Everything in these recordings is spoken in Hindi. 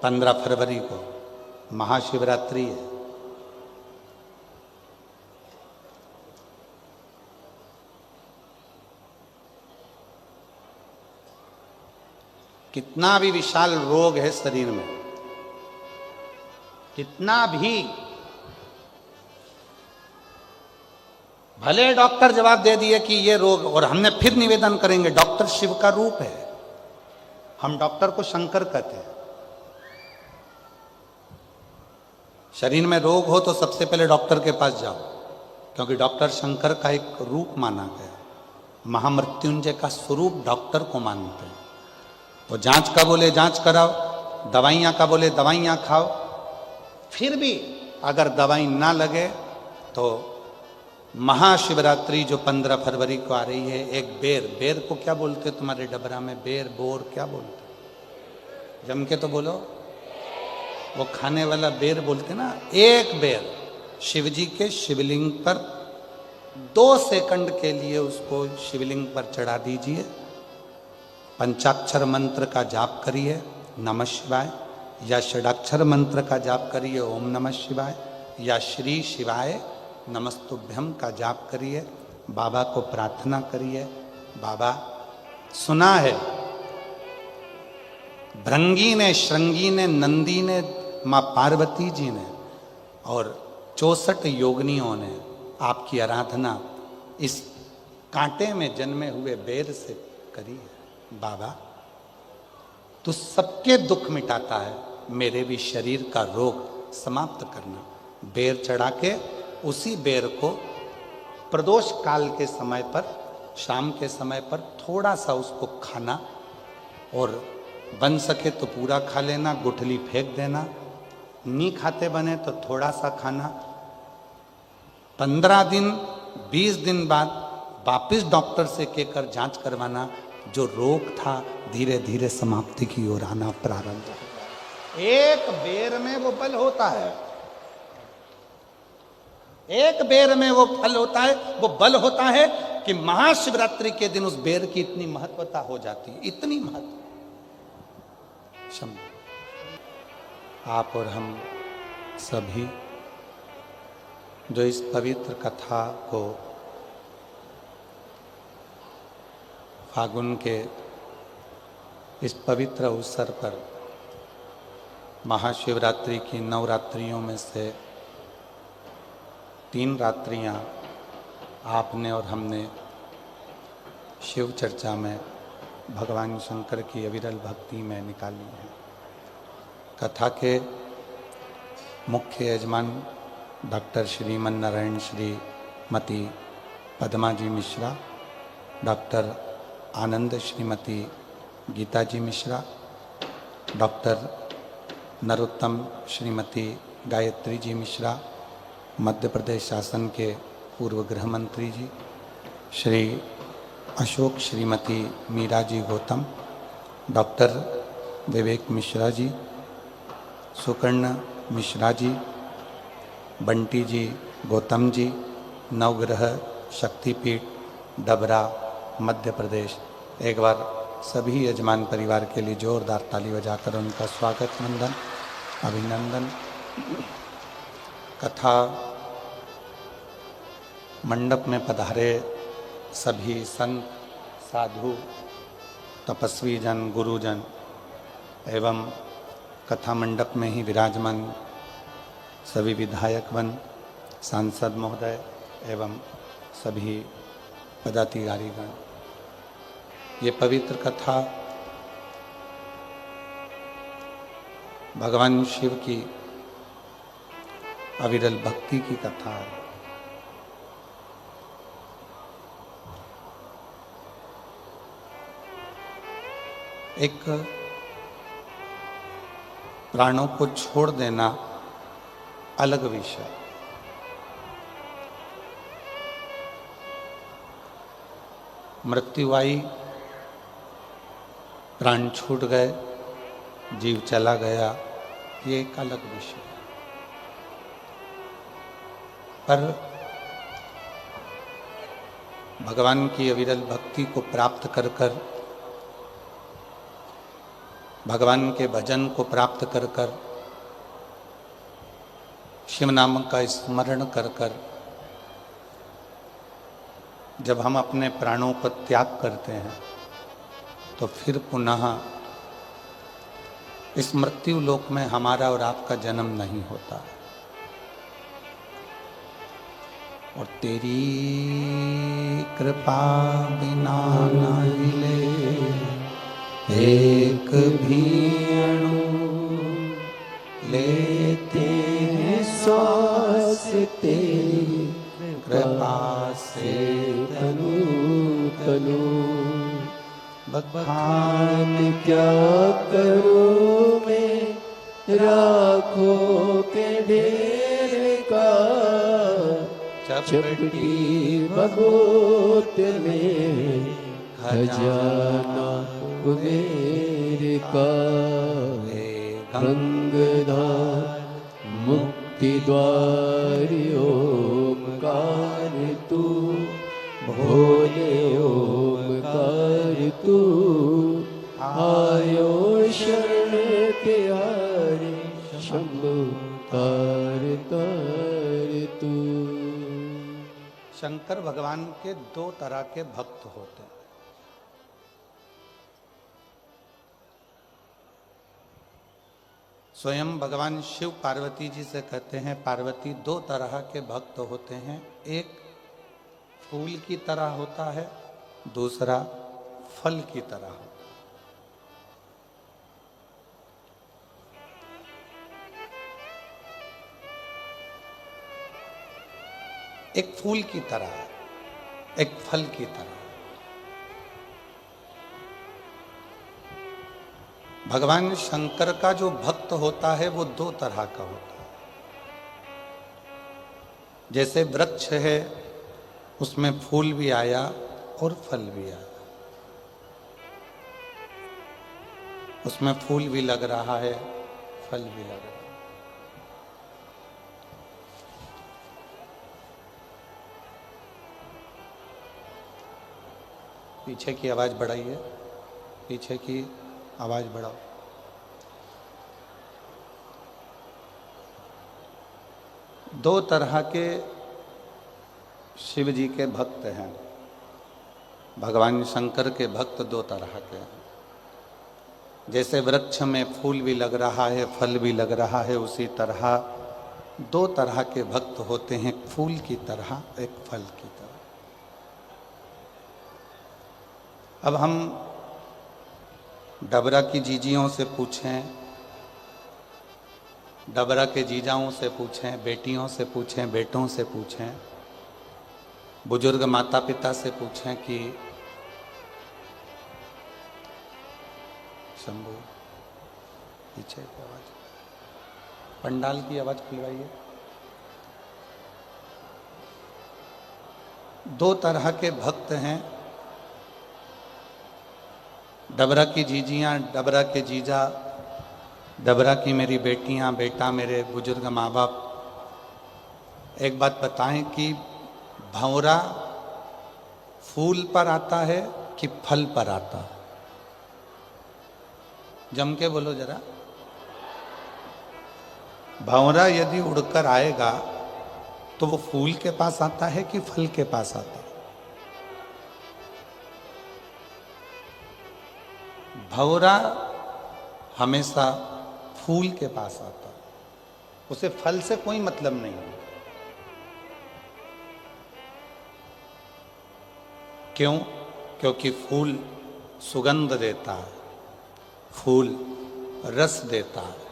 15 फरवरी को महाशिवरात्रि है। कितना भी विशाल रोग है शरीर में, कितना भी भले डॉक्टर जवाब दे दिए कि ये रोग, और हमने फिर निवेदन करेंगे, डॉक्टर शिव का रूप है। हम डॉक्टर को शंकर कहते हैं। शरीर में रोग हो तो सबसे पहले डॉक्टर के पास जाओ, क्योंकि डॉक्टर शंकर का एक रूप माना गया। महामृत्युंजय का स्वरूप डॉक्टर को मानते हैं। तो जांच का बोले जांच कराओ, दवाइयां का बोले दवाइयां खाओ। फिर भी अगर दवाई ना लगे तो महाशिवरात्रि जो 15 फरवरी को आ रही है, एक बेर को क्या बोलते तुम्हारे डबरा में? बेर, बोर क्या बोलते? जम के तो बोलो। वो खाने वाला बेर बोलते ना। एक बेर शिवजी के शिवलिंग पर 2 सेकंड के लिए उसको शिवलिंग पर चढ़ा दीजिए। पंचाक्षर मंत्र का जाप करिए, नमः शिवाय, या षडाक्षर मंत्र का जाप करिए, ओम नमः शिवाय, या श्री शिवाय नमस्तुभ्यम का जाप करिए। बाबा को प्रार्थना करिए, बाबा सुना है भृंगी ने, श्रृंगी ने, नंदी ने, माँ पार्वती जी ने और 64 योगिनियों ने आपकी आराधना इस कांटे में जन्मे हुए बेर से करी है। बाबा तू सबके दुख मिटाता है, मेरे भी शरीर का रोग समाप्त करना। बेर चढ़ा के उसी बेर को प्रदोष काल के समय पर, शाम के समय पर थोड़ा सा उसको खाना, और बन सके तो पूरा खा लेना, गुठली फेंक देना। नहीं खाते बने तो थोड़ा सा खाना। 15 दिन 20 दिन बाद वापिस डॉक्टर से कहकर जांच करवाना। जो रोग था धीरे धीरे समाप्ति की ओर आना प्रारंभ हो। एक बेर में वो बल होता है, एक बेर में वो फल होता है, वो बल होता है कि महाशिवरात्रि के दिन उस बेर की इतनी महत्वता हो जाती है, इतनी महत्व। आप और हम सभी जो इस पवित्र कथा को फागुन के इस पवित्र अवसर पर महाशिवरात्रि की 9 रात्रियों में से 3 रात्रियां आपने और हमने शिव चर्चा में भगवान शंकर की अविरल भक्ति में निकाली है। कथा के मुख्य यजमान डॉक्टर श्रीमन नारायण श्रीमती पद्मा जी मिश्रा, डॉक्टर आनंद श्रीमती गीता जी मिश्रा, डॉक्टर नरोत्तम श्रीमती गायत्री जी मिश्रा, मध्य प्रदेश शासन के पूर्व गृह मंत्री जी, श्री अशोक श्रीमती मीरा जी गौतम, डॉक्टर विवेक मिश्रा जी, सुकर्ण मिश्रा जी, बंटी जी गौतम जी, नवग्रह शक्तिपीठ डबरा मध्य प्रदेश। एक बार सभी यजमान परिवार के लिए जोरदार ताली बजाकर उनका स्वागत, वंदन, अभिनंदन। कथा मंडप में पधारे सभी संत, साधु, तपस्वी जन, गुरुजन एवं कथा मंडप में ही विराजमान सभी विधायकगण, सांसद महोदय एवं सभी पदाधिकारीगण, ये पवित्र कथा भगवान शिव की अविरल भक्ति की कथा है। एक प्राणों को छोड़ देना अलग विषय, मृत्यु आई, प्राण छूट गए, जीव चला गया, ये एक अलग विषय। पर भगवान की अविरल भक्ति को प्राप्त कर कर भगवान के भजन को प्राप्त कर कर, शिव नाम का स्मरण कर कर जब हम अपने प्राणों को त्याग करते हैं तो फिर पुनः इस मृत्यु लोक में हमारा और आपका जन्म नहीं होता। और तेरी कृपा बिना न हिले एक भी अणु, लेते हैं श्वास तेरी कृपा से तनु तनु। बखान क्या करूं मैं राखों के ढेर का, चपटी बगोत में खजाना कुबेर का। गंगाधार मुक्ति द्वार ओमकार तू, भोले ओमकार तू। आयो शरण तिहारे शंभु तार तार तू। शंकर भगवान के दो तरह के भक्त होते हैं। स्वयं भगवान शिव पार्वती जी से कहते हैं, पार्वती दो तरह के भक्त होते हैं, एक फूल की तरह होता है, दूसरा फल की तरह होता है। एक फूल की तरह है, एक फल की तरह। भगवान शंकर का जो भक्त होता है वो दो तरह का होता है। जैसे वृक्ष है, उसमें फूल भी आया और फल भी आया, उसमें फूल भी लग रहा है, फल भी लग रहा है। पीछे की आवाज बढ़ाइए, पीछे की आवाज बढ़ाओ। दो तरह के शिव जी के भक्त हैं। भगवान शंकर के भक्त दो तरह के हैं। जैसे वृक्ष में फूल भी लग रहा है, फल भी लग रहा है, उसी तरह दो तरह के भक्त होते हैं, एक फूल की तरह, एक फल की तरह। अब हम डबरा की जीजियों से पूछें, डबरा के जीजाओं से पूछें, बेटियों से पूछें, बेटों से पूछें, बुजुर्ग माता पिता से पूछें कि शंभू पीछे की आवाज, पंडाल की आवाज खुलवाइए। दो तरह के भक्त हैं, डबरा की जीजियाँ, डबरा के जीजा, डबरा की मेरी बेटियां, बेटा, मेरे बुजुर्ग माँ बाप। एक बात बताएं कि भंवरा फूल पर आता है कि फल पर आता है? जम के बोलो जरा। भंवरा यदि उड़कर आएगा तो वो फूल के पास आता है कि फल के पास आता है? भंवरा हमेशा फूल के पास आता है, उसे फल से कोई मतलब नहीं है। क्यों? क्योंकि फूल सुगंध देता है, फूल रस देता है।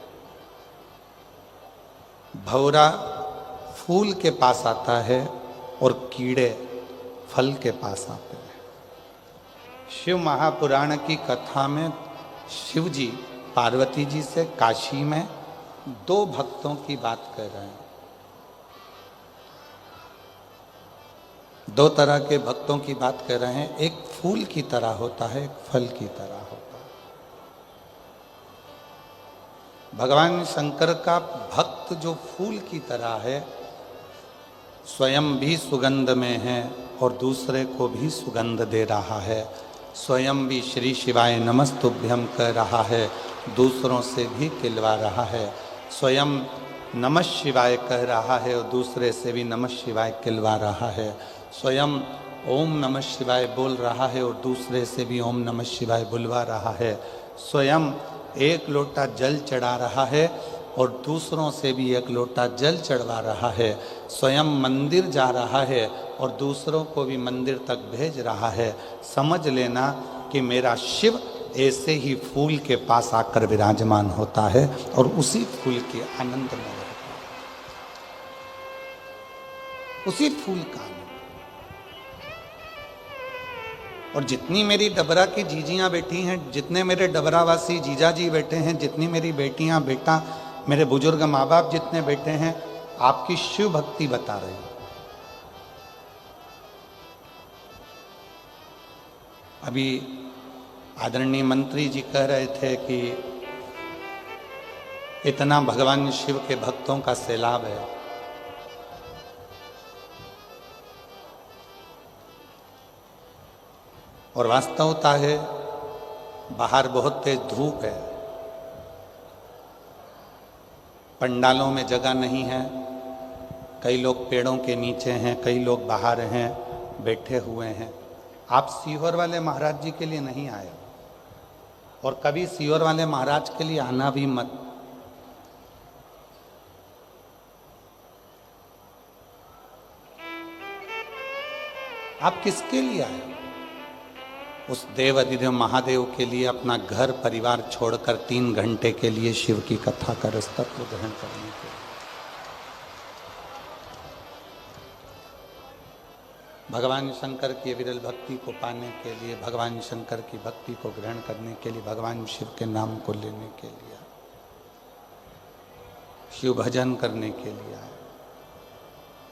भंवरा फूल के पास आता है और कीड़े फल के पास आते हैं। शिव महापुराण की कथा में शिव जी पार्वती जी से काशी में दो भक्तों की बात कर रहे हैं। दो तरह के भक्तों की बात कर रहे हैं, एक फूल की तरह होता है, एक फल की तरह होता है। भगवान शंकर का भक्त जो फूल की तरह है, स्वयं भी सुगंध में है और दूसरे को भी सुगंध दे रहा है, स्वयं भी श्री शिवाय नमस्तुभ्यम कह रहा है दूसरों से भी खिलवा रहा है। स्वयं नमः शिवाय कह रहा है और दूसरे से भी नमः शिवाय खिलवा रहा है। स्वयं ओम नमः शिवाय बोल रहा है और दूसरे से भी ओम नमः शिवाय बुलवा रहा है। स्वयं एक लोटा जल चढ़ा रहा है और दूसरों से भी एक लोटा जल चढ़वा रहा है। स्वयं मंदिर जा रहा है और दूसरों को भी मंदिर तक भेज रहा है। समझ लेना कि मेरा शिव ऐसे ही फूल के पास आकर विराजमान होता है और उसी फूल के आनंद में रहता है, उसी फूल का आनंद। और जितनी मेरी डबरा की जीजियां बैठी हैं, जितने मेरे डबरावासी जीजा जी बैठे हैं, जितनी मेरी बेटियां बेटा मेरे बुजुर्ग माँ बाप जितने बैठे हैं, आपकी शिव भक्ति बता रहे हैं। अभी आदरणीय मंत्री जी कह रहे थे कि इतना भगवान शिव के भक्तों का सैलाब है। और वास्तवता है, बाहर बहुत तेज धूप है, पंडालों में जगह नहीं है, कई लोग पेड़ों के नीचे हैं, कई लोग बाहर हैं, बैठे हुए हैं। आप सीहोर वाले महाराज जी के लिए नहीं आए और कभी सीहोर वाले महाराज के लिए आना भी मत। आप किसके लिए आए? उस देव अधिदेव महादेव के लिए अपना घर परिवार छोड़कर 3 घंटे के लिए शिव की कथा का रस्तत्व ग्रहण करने के लिए। भगवान शंकर की विरल भक्ति को पाने के लिए, भगवान शंकर की भक्ति को ग्रहण करने के लिए, भगवान शिव के नाम को लेने के लिए, शिव भजन करने के लिए आए।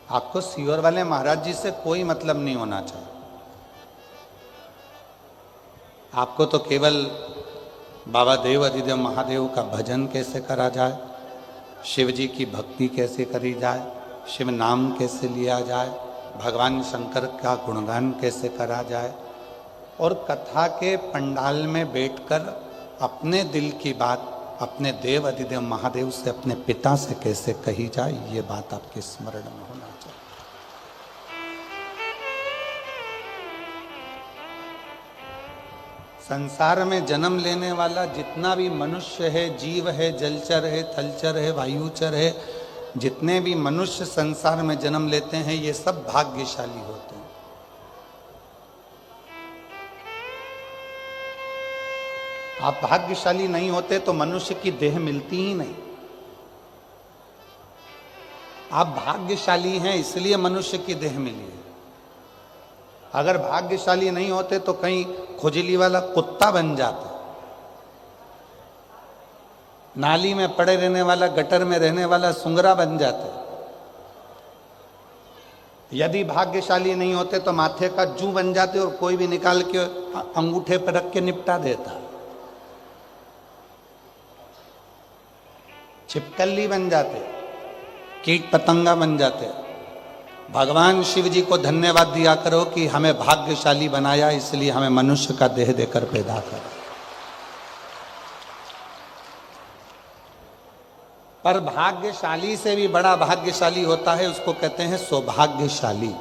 आपको सीहोर वाले महाराज जी से कोई मतलब नहीं होना चाहिए। आपको तो केवल बाबा देव अधिदेव महादेव का भजन कैसे करा जाए, शिव जी की भक्ति कैसे करी जाए, शिव नाम कैसे लिया जाए, भगवान शंकर का गुणगान कैसे करा जाए, और कथा के पंडाल में बैठकर अपने दिल की बात अपने देव अधिदेव महादेव से, अपने पिता से कैसे कही जाए, ये बात आपके स्मरण में होना चाहिए। संसार में जन्म लेने वाला जितना भी मनुष्य है, जीव है, जलचर है, थलचर है, वायुचर है, जितने भी मनुष्य संसार में जन्म लेते हैं, ये सब भाग्यशाली होते हैं। आप भाग्यशाली नहीं होते तो मनुष्य की देह मिलती ही नहीं। आप भाग्यशाली हैं इसलिए मनुष्य की देह मिली है। अगर भाग्यशाली नहीं होते तो कहीं खुजली वाला कुत्ता बन जाता, नाली में पड़े रहने वाला, गटर में रहने वाला सुंगरा बन जाते। यदि भाग्यशाली नहीं होते तो माथे का जू बन जाते और कोई भी निकाल के अंगूठे पर रख के निपटा देता। छिपकली बन जाते, कीट पतंगा बन जाते। भगवान शिव जी को धन्यवाद दिया करो कि हमें भाग्यशाली बनाया, इसलिए हमें मनुष्य का देह देकर पैदा करा। पर भाग्यशाली से भी बड़ा भाग्यशाली होता है, उसको कहते हैं सौभाग्यशाली।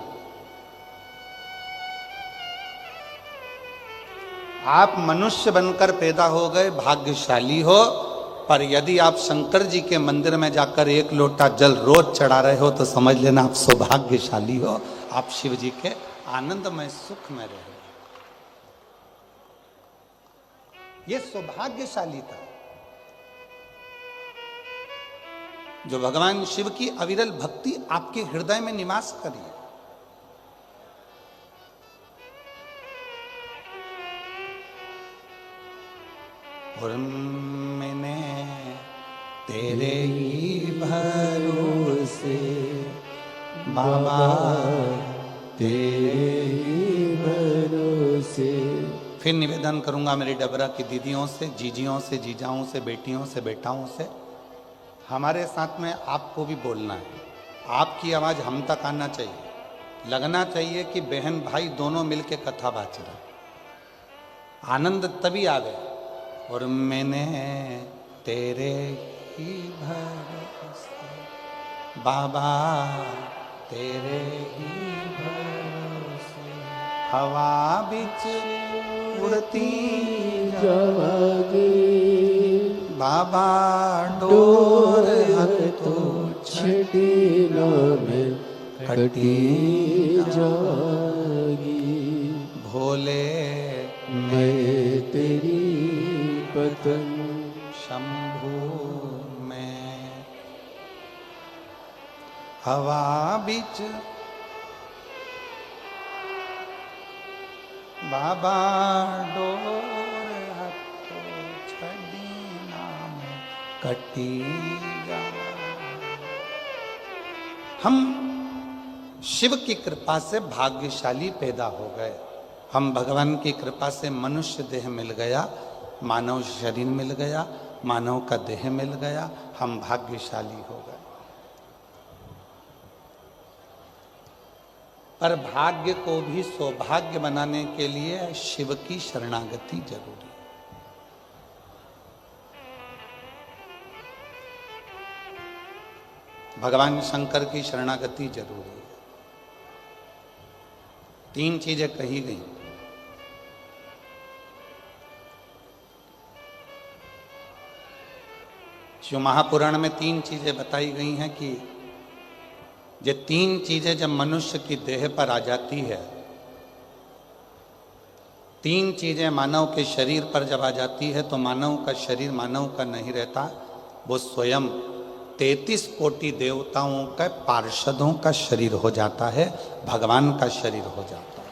आप मनुष्य बनकर पैदा हो गए, भाग्यशाली हो। पर यदि आप शंकर जी के मंदिर में जाकर 1 लोटा जल रोज चढ़ा रहे हो तो समझ लेना आप सौभाग्यशाली हो। आप शिव जी के आनंदमय सुख में रहे। ये सौभाग्यशालीता, जो भगवान शिव की अविरल भक्ति आपके हृदय में निवास करी। और मैंने तेरे ही भरोसे बाबा, तेरे ही भरोसे। फिर निवेदन करूंगा मेरी डबरा की दीदियों से, जीजियों से, जीजाओं से, बेटियों से, बेटाओं से, हमारे साथ में आपको भी बोलना है। आपकी आवाज़ हम तक आना चाहिए। लगना चाहिए कि बहन भाई दोनों मिलके कथा बाच रहे। आनंद तभी आवे और मैंने तेरे ही भरोसे बाबा, तेरे ही भरोसे हवा बिच उड़ती जागे बाबा, डोर तो छड़ी में कटी जागी। भोले मैं तेरी पतंग शंभू में हवा बिच बाबा, डोर हथो छड़ी नाम कटी जा। हम शिव की कृपा से भाग्यशाली पैदा हो गए। हम भगवान की कृपा से मनुष्य देह मिल गया, मानव शरीर मिल गया, मानव का देह मिल गया, हम भाग्यशाली हो गए। पर भाग्य को भी सौभाग्य बनाने के लिए शिव की शरणागति जरूरी है। भगवान शंकर की शरणागति जरूरी है। 3 चीजें कही गई। शिव महापुराण में 3 चीजें बताई गई हैं कि ये 3 चीजें जब मनुष्य की देह पर आ जाती है, 3 चीजें मानव के शरीर पर जब आ जाती है तो मानव का शरीर मानव का नहीं रहता, वो स्वयं 33 कोटि देवताओं का पार्षदों का शरीर हो जाता है, भगवान का शरीर हो जाता है।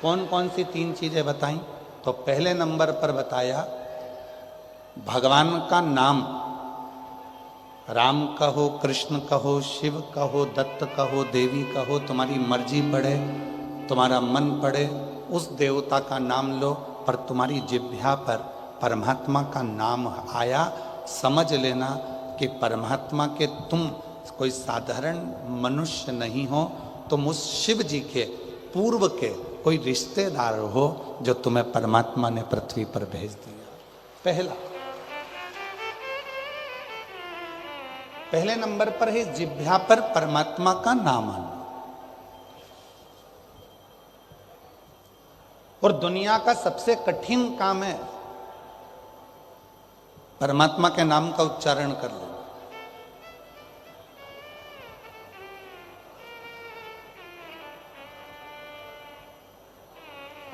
कौन कौन सी 3 चीजें बताई? तो पहले नंबर पर बताया भगवान का नाम। राम कहो, कृष्ण कहो, शिव कहो, दत्त कहो, देवी कहो, तुम्हारी मर्जी पड़े, तुम्हारा मन पड़े, उस देवता का नाम लो, पर तुम्हारी जिह्वा पर परमात्मा का नाम आया, समझ लेना कि परमात्मा के तुम कोई साधारण मनुष्य नहीं हो, तुम उस शिव जी के पूर्व के कोई रिश्तेदार हो जो तुम्हें परमात्मा ने पृथ्वी पर भेज दिया। पहले नंबर पर है जिह्वा पर परमात्मा का नाम आना। और दुनिया का सबसे कठिन काम है परमात्मा के नाम का उच्चारण कर लेना।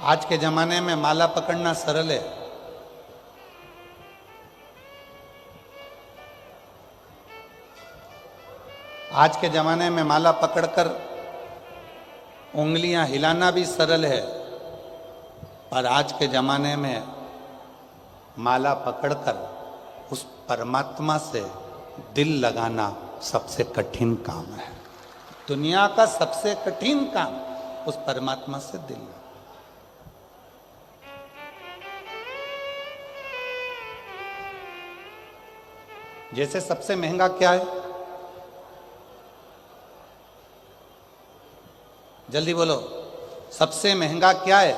आज के जमाने में माला पकड़ना सरल है, आज के जमाने में माला पकड़कर उंगलियां हिलाना भी सरल है, पर आज के जमाने में माला पकड़कर उस परमात्मा से दिल लगाना सबसे कठिन काम है। दुनिया का सबसे कठिन काम उस परमात्मा से दिल लगाना। जैसे सबसे महंगा क्या है? जल्दी बोलो, सबसे महंगा क्या है?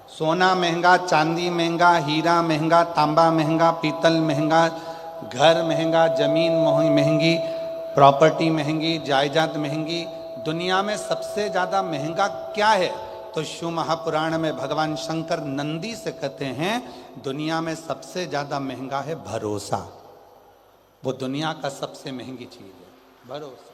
सोना महंगा, चांदी महंगा, हीरा महंगा, तांबा महंगा, पीतल महंगा, घर महंगा, जमीन महंगी, प्रॉपर्टी महंगी, जायदाद महंगी। दुनिया में सबसे ज्यादा महंगा क्या है? तो शिव महापुराण में भगवान शंकर नंदी से कहते हैं दुनिया में सबसे ज्यादा महंगा है भरोसा। वो दुनिया का सबसे महंगी चीज है, भरोसा।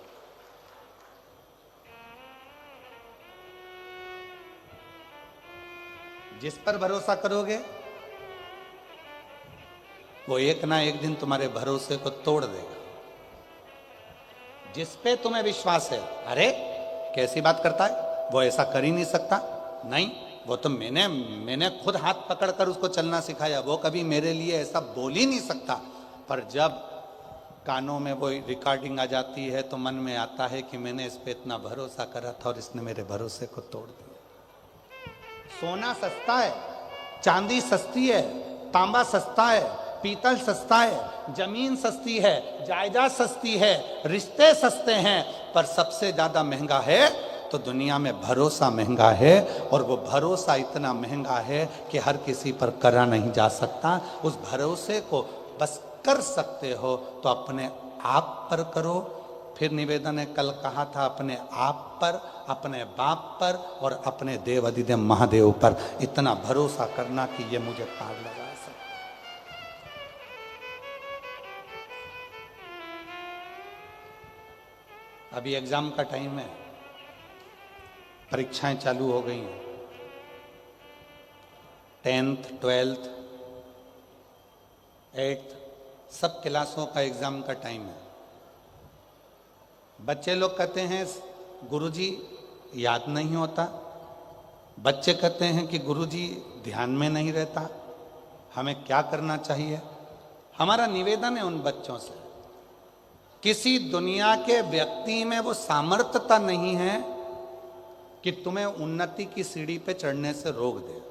जिस पर भरोसा करोगे वो एक ना एक दिन तुम्हारे भरोसे को तोड़ देगा। जिस पे तुम्हें विश्वास है, अरे कैसी बात करता है, वो ऐसा कर ही नहीं सकता, नहीं वो तो मैंने खुद हाथ पकड़कर उसको चलना सिखाया, वो कभी मेरे लिए ऐसा बोल ही नहीं सकता। पर जब कानों में वो रिकॉर्डिंग आ जाती है तो मन में आता है कि मैंने इस पे इतना भरोसा करा था और इसने मेरे भरोसे को तोड़ दिया। सोना सस्ता है, चांदी सस्ती है, तांबा सस्ता है, पीतल सस्ता है, जमीन सस्ती है, जायदाद सस्ती है, रिश्ते सस्ते हैं, पर सबसे ज्यादा महंगा है तो दुनिया में भरोसा महंगा है, और वो भरोसा इतना महंगा है कि हर किसी पर करा नहीं जा सकता। उस भरोसे को बस कर सकते हो तो अपने आप पर करो। फिर निवेदन ने कल कहा था, अपने आप पर, अपने बाप पर और अपने देव अधिदेव महादेव पर इतना भरोसा करना कि ये मुझे पार लगा सके। अभी एग्जाम का टाइम है, परीक्षाएं चालू हो गई हैं। 10th 12th 8th सब क्लासों का एग्जाम का टाइम है। बच्चे लोग कहते हैं गुरुजी याद नहीं होता, बच्चे कहते हैं कि गुरुजी ध्यान में नहीं रहता, हमें क्या करना चाहिए? हमारा निवेदन है उन बच्चों से, किसी दुनिया के व्यक्ति में वो सामर्थ्यता नहीं है कि तुम्हें उन्नति की सीढ़ी पे चढ़ने से रोक दे।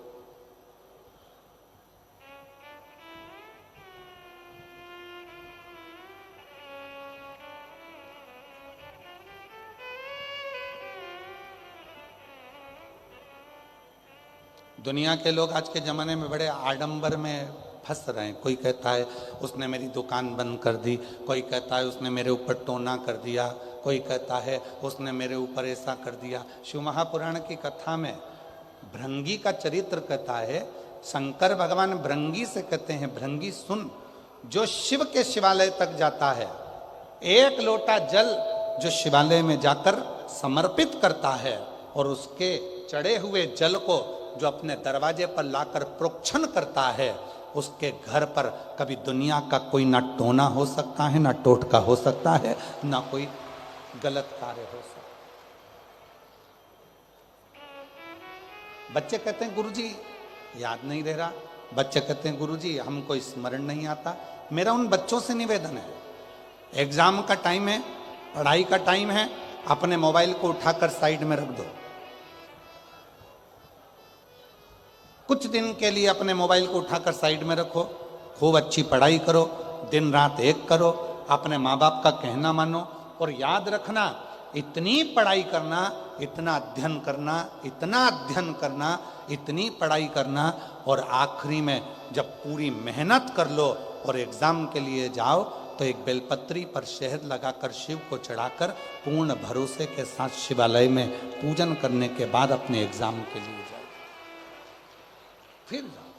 दुनिया के लोग आज के ज़माने में बड़े आडंबर में फंस रहे हैं। कोई कहता है उसने मेरी दुकान बंद कर दी, कोई कहता है उसने मेरे ऊपर टोना कर दिया, कोई कहता है उसने मेरे ऊपर ऐसा कर दिया। शिव महापुराण की कथा में भृंगी का चरित्र कहता है, शंकर भगवान भृंगी से कहते हैं, भृंगी सुन, जो शिव के शिवालय तक जाता है, एक लोटा जल जो शिवालय में जाकर समर्पित करता है और उसके चढ़े हुए जल को जो अपने दरवाजे पर लाकर प्रोक्षण करता है, उसके घर पर कभी दुनिया का कोई ना टोना हो सकता है, ना टोटका हो सकता है, ना कोई गलत कार्य हो सकता है। बच्चे कहते हैं गुरुजी याद नहीं रह रहा, बच्चे कहते हैं गुरुजी हमको स्मरण नहीं आता। मेरा उन बच्चों से निवेदन है, एग्जाम का टाइम है, पढ़ाई का टाइम है, अपने मोबाइल को उठाकर साइड में रख दो। कुछ दिन के लिए अपने मोबाइल को उठाकर साइड में रखो, खूब अच्छी पढ़ाई करो, दिन रात एक करो, अपने माँ बाप का कहना मानो, और याद रखना इतनी पढ़ाई करना, इतना अध्ययन करना, इतना अध्ययन करना, इतनी पढ़ाई करना, और आखिरी में जब पूरी मेहनत कर लो और एग्जाम के लिए जाओ तो एक बेलपत्री पर शहद लगाकर शिव को चढ़ाकर पूर्ण भरोसे के साथ शिवालय में पूजन करने के बाद अपने एग्जाम के लिए जाओ, फिर जाओ,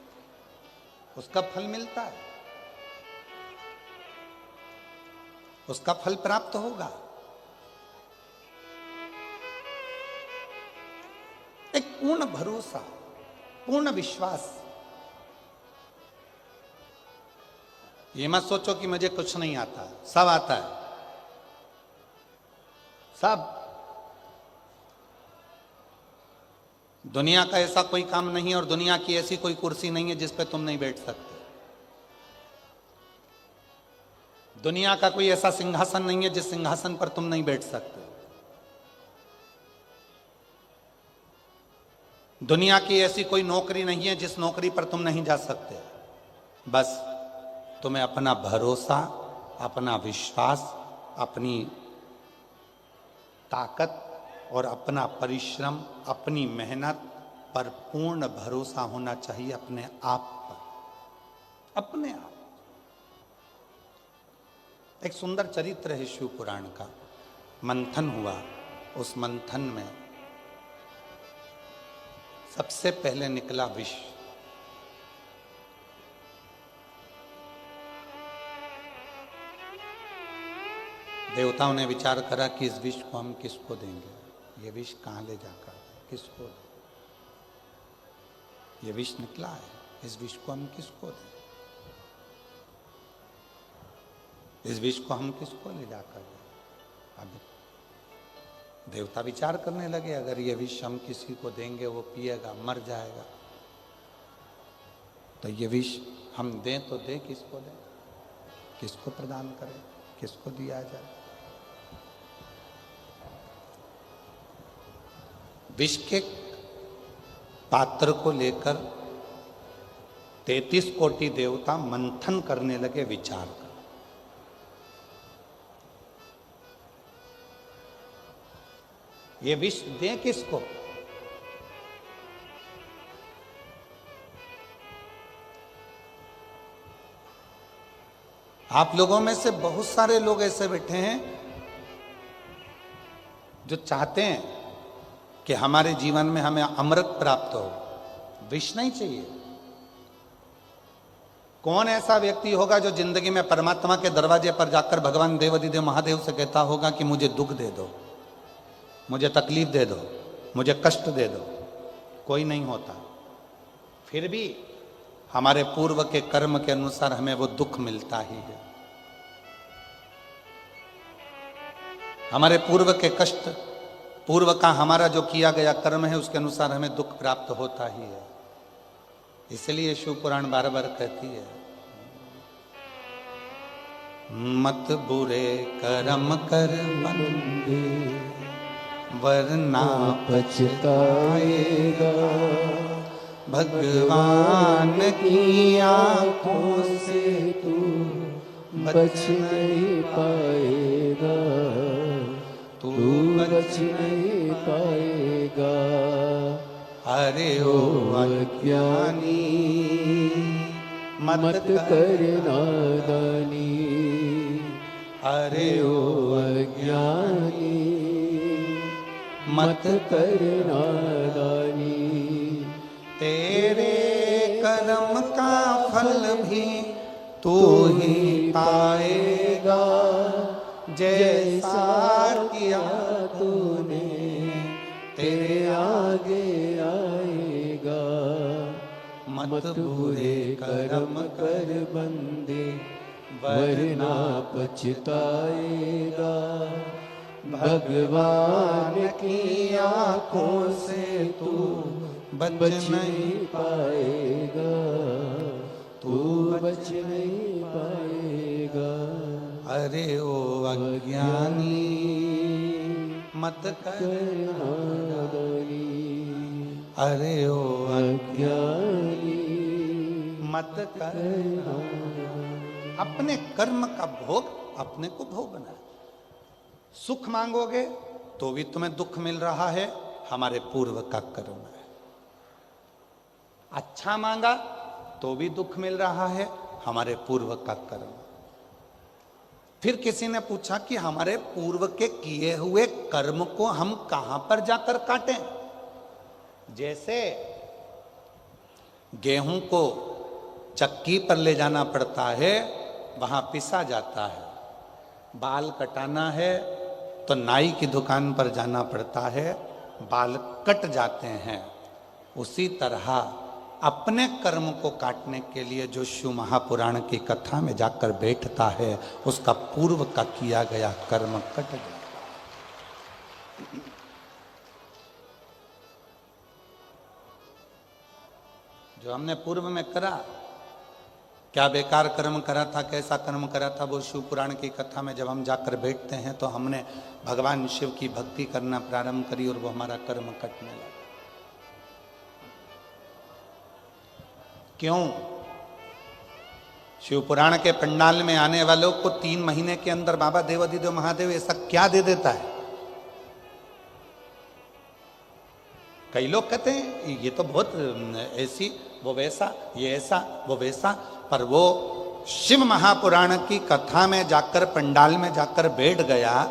उसका फल मिलता है, उसका फल प्राप्त होगा। एक पूर्ण भरोसा, पूर्ण विश्वास। ये मत सोचो कि मुझे कुछ नहीं आता, सब आता है, सब। दुनिया का ऐसा कोई काम नहीं है और दुनिया की ऐसी कोई कुर्सी नहीं है जिस पे तुम नहीं बैठ सकते। दुनिया का कोई ऐसा सिंहासन नहीं है जिस सिंहासन पर तुम नहीं बैठ सकते। दुनिया की ऐसी कोई नौकरी नहीं है जिस नौकरी पर तुम नहीं जा सकते। बस तुम्हें अपना भरोसा, अपना विश्वास, अपनी ताकत और अपना परिश्रम, अपनी मेहनत पर पूर्ण भरोसा होना चाहिए, अपने आप पर, अपने आप। एक सुंदर चरित्र है शिव पुराण का। मंथन हुआ, उस मंथन में सबसे पहले निकला विष। देवताओं ने विचार करा कि इस विष को हम किसको देंगे, ये विष कहाँ ले जाकर किसको दें? ये विष निकला है, इस विष को हम किसको दें? इस विष को हम किसको ले जाकर दें? अब देवता विचार करने लगे, अगर ये विष हम किसी को देंगे, वो पिएगा, मर जाएगा, तो ये विष हम दें तो दें किसको दें, किसको प्रदान करें, किसको दिया जाए? विष के पात्र को लेकर 33 कोटि देवता मंथन करने लगे, विचार कर। ये विष दें किसको? आप लोगों में से बहुत सारे लोग ऐसे बैठे हैं जो चाहते हैं कि हमारे जीवन में हमें अमृत प्राप्त हो, विष नहीं चाहिए। कौन ऐसा व्यक्ति होगा जो जिंदगी में परमात्मा के दरवाजे पर जाकर भगवान देवाधिदेव महादेव से कहता होगा कि मुझे दुख दे दो, मुझे तकलीफ दे दो, मुझे कष्ट दे दो? कोई नहीं होता। फिर भी हमारे पूर्व के कर्म के अनुसार हमें वो दुख मिलता ही है। हमारे पूर्व के कष्ट, पूर्व का हमारा जो किया गया कर्म है उसके अनुसार हमें दुख प्राप्त होता ही है। इसलिए शिव पुराण बार बार कहती है, मत बुरे कर्म कर बंदे वरना पछताएगा, भगवान की आंखों से तू बच नहीं पाएगा, तू बच नहीं पाएगा। अरे ओ अज्ञानी मत कर नादानी, अरे ओ अज्ञानी मत कर नादानी। तेरे कर्म का फल भी तू ही पाएगा, जैसा किया तूने तेरे आगे आएगा। मत बुरे कर्म कर बंदे वरना पछताएगा, भगवान की आंखों से तू बच नहीं पाएगा, तू बच नहीं पाएगा। अरे ओ अज्ञानी मत कर नादानी, अरे ओ अज्ञानी मत कर। नादानी। अपने कर्म का भोग अपने को भोगना है। सुख मांगोगे तो भी तुम्हें दुख मिल रहा है, हमारे पूर्व का कर्म है। अच्छा मांगा तो भी दुख मिल रहा है, हमारे पूर्व का कर्म। फिर किसी ने पूछा कि हमारे पूर्व के किए हुए कर्म को हम कहां पर जाकर काटें? जैसे गेहूं को चक्की पर ले जाना पड़ता है, वहां पिसा जाता है। बाल कटाना है तो नाई की दुकान पर जाना पड़ता है, बाल कट जाते हैं। उसी तरह अपने कर्म को काटने के लिए जो शिव महापुराण की कथा में जाकर बैठता है, उसका पूर्व का किया गया कर्म कट जाता है। जो हमने पूर्व में करा, क्या बेकार कर्म करा था, कैसा कर्म करा था, वो शिव पुराण की कथा में जब हम जाकर बैठते हैं तो हमने भगवान शिव की भक्ति करना प्रारंभ करी और वो हमारा कर्म कटने लगा। क्यों? शिव पुराण के पंडाल में आने वालों को 3 महीने के अंदर बाबा देवाधिदेव महादेव ऐसा क्या दे देता है? कई लोग कहते हैं ये तो बहुत ऐसी, वो वैसा, ये ऐसा, वो वैसा, पर वो शिव महापुराण की कथा में जाकर, पंडाल में जाकर बैठ गया,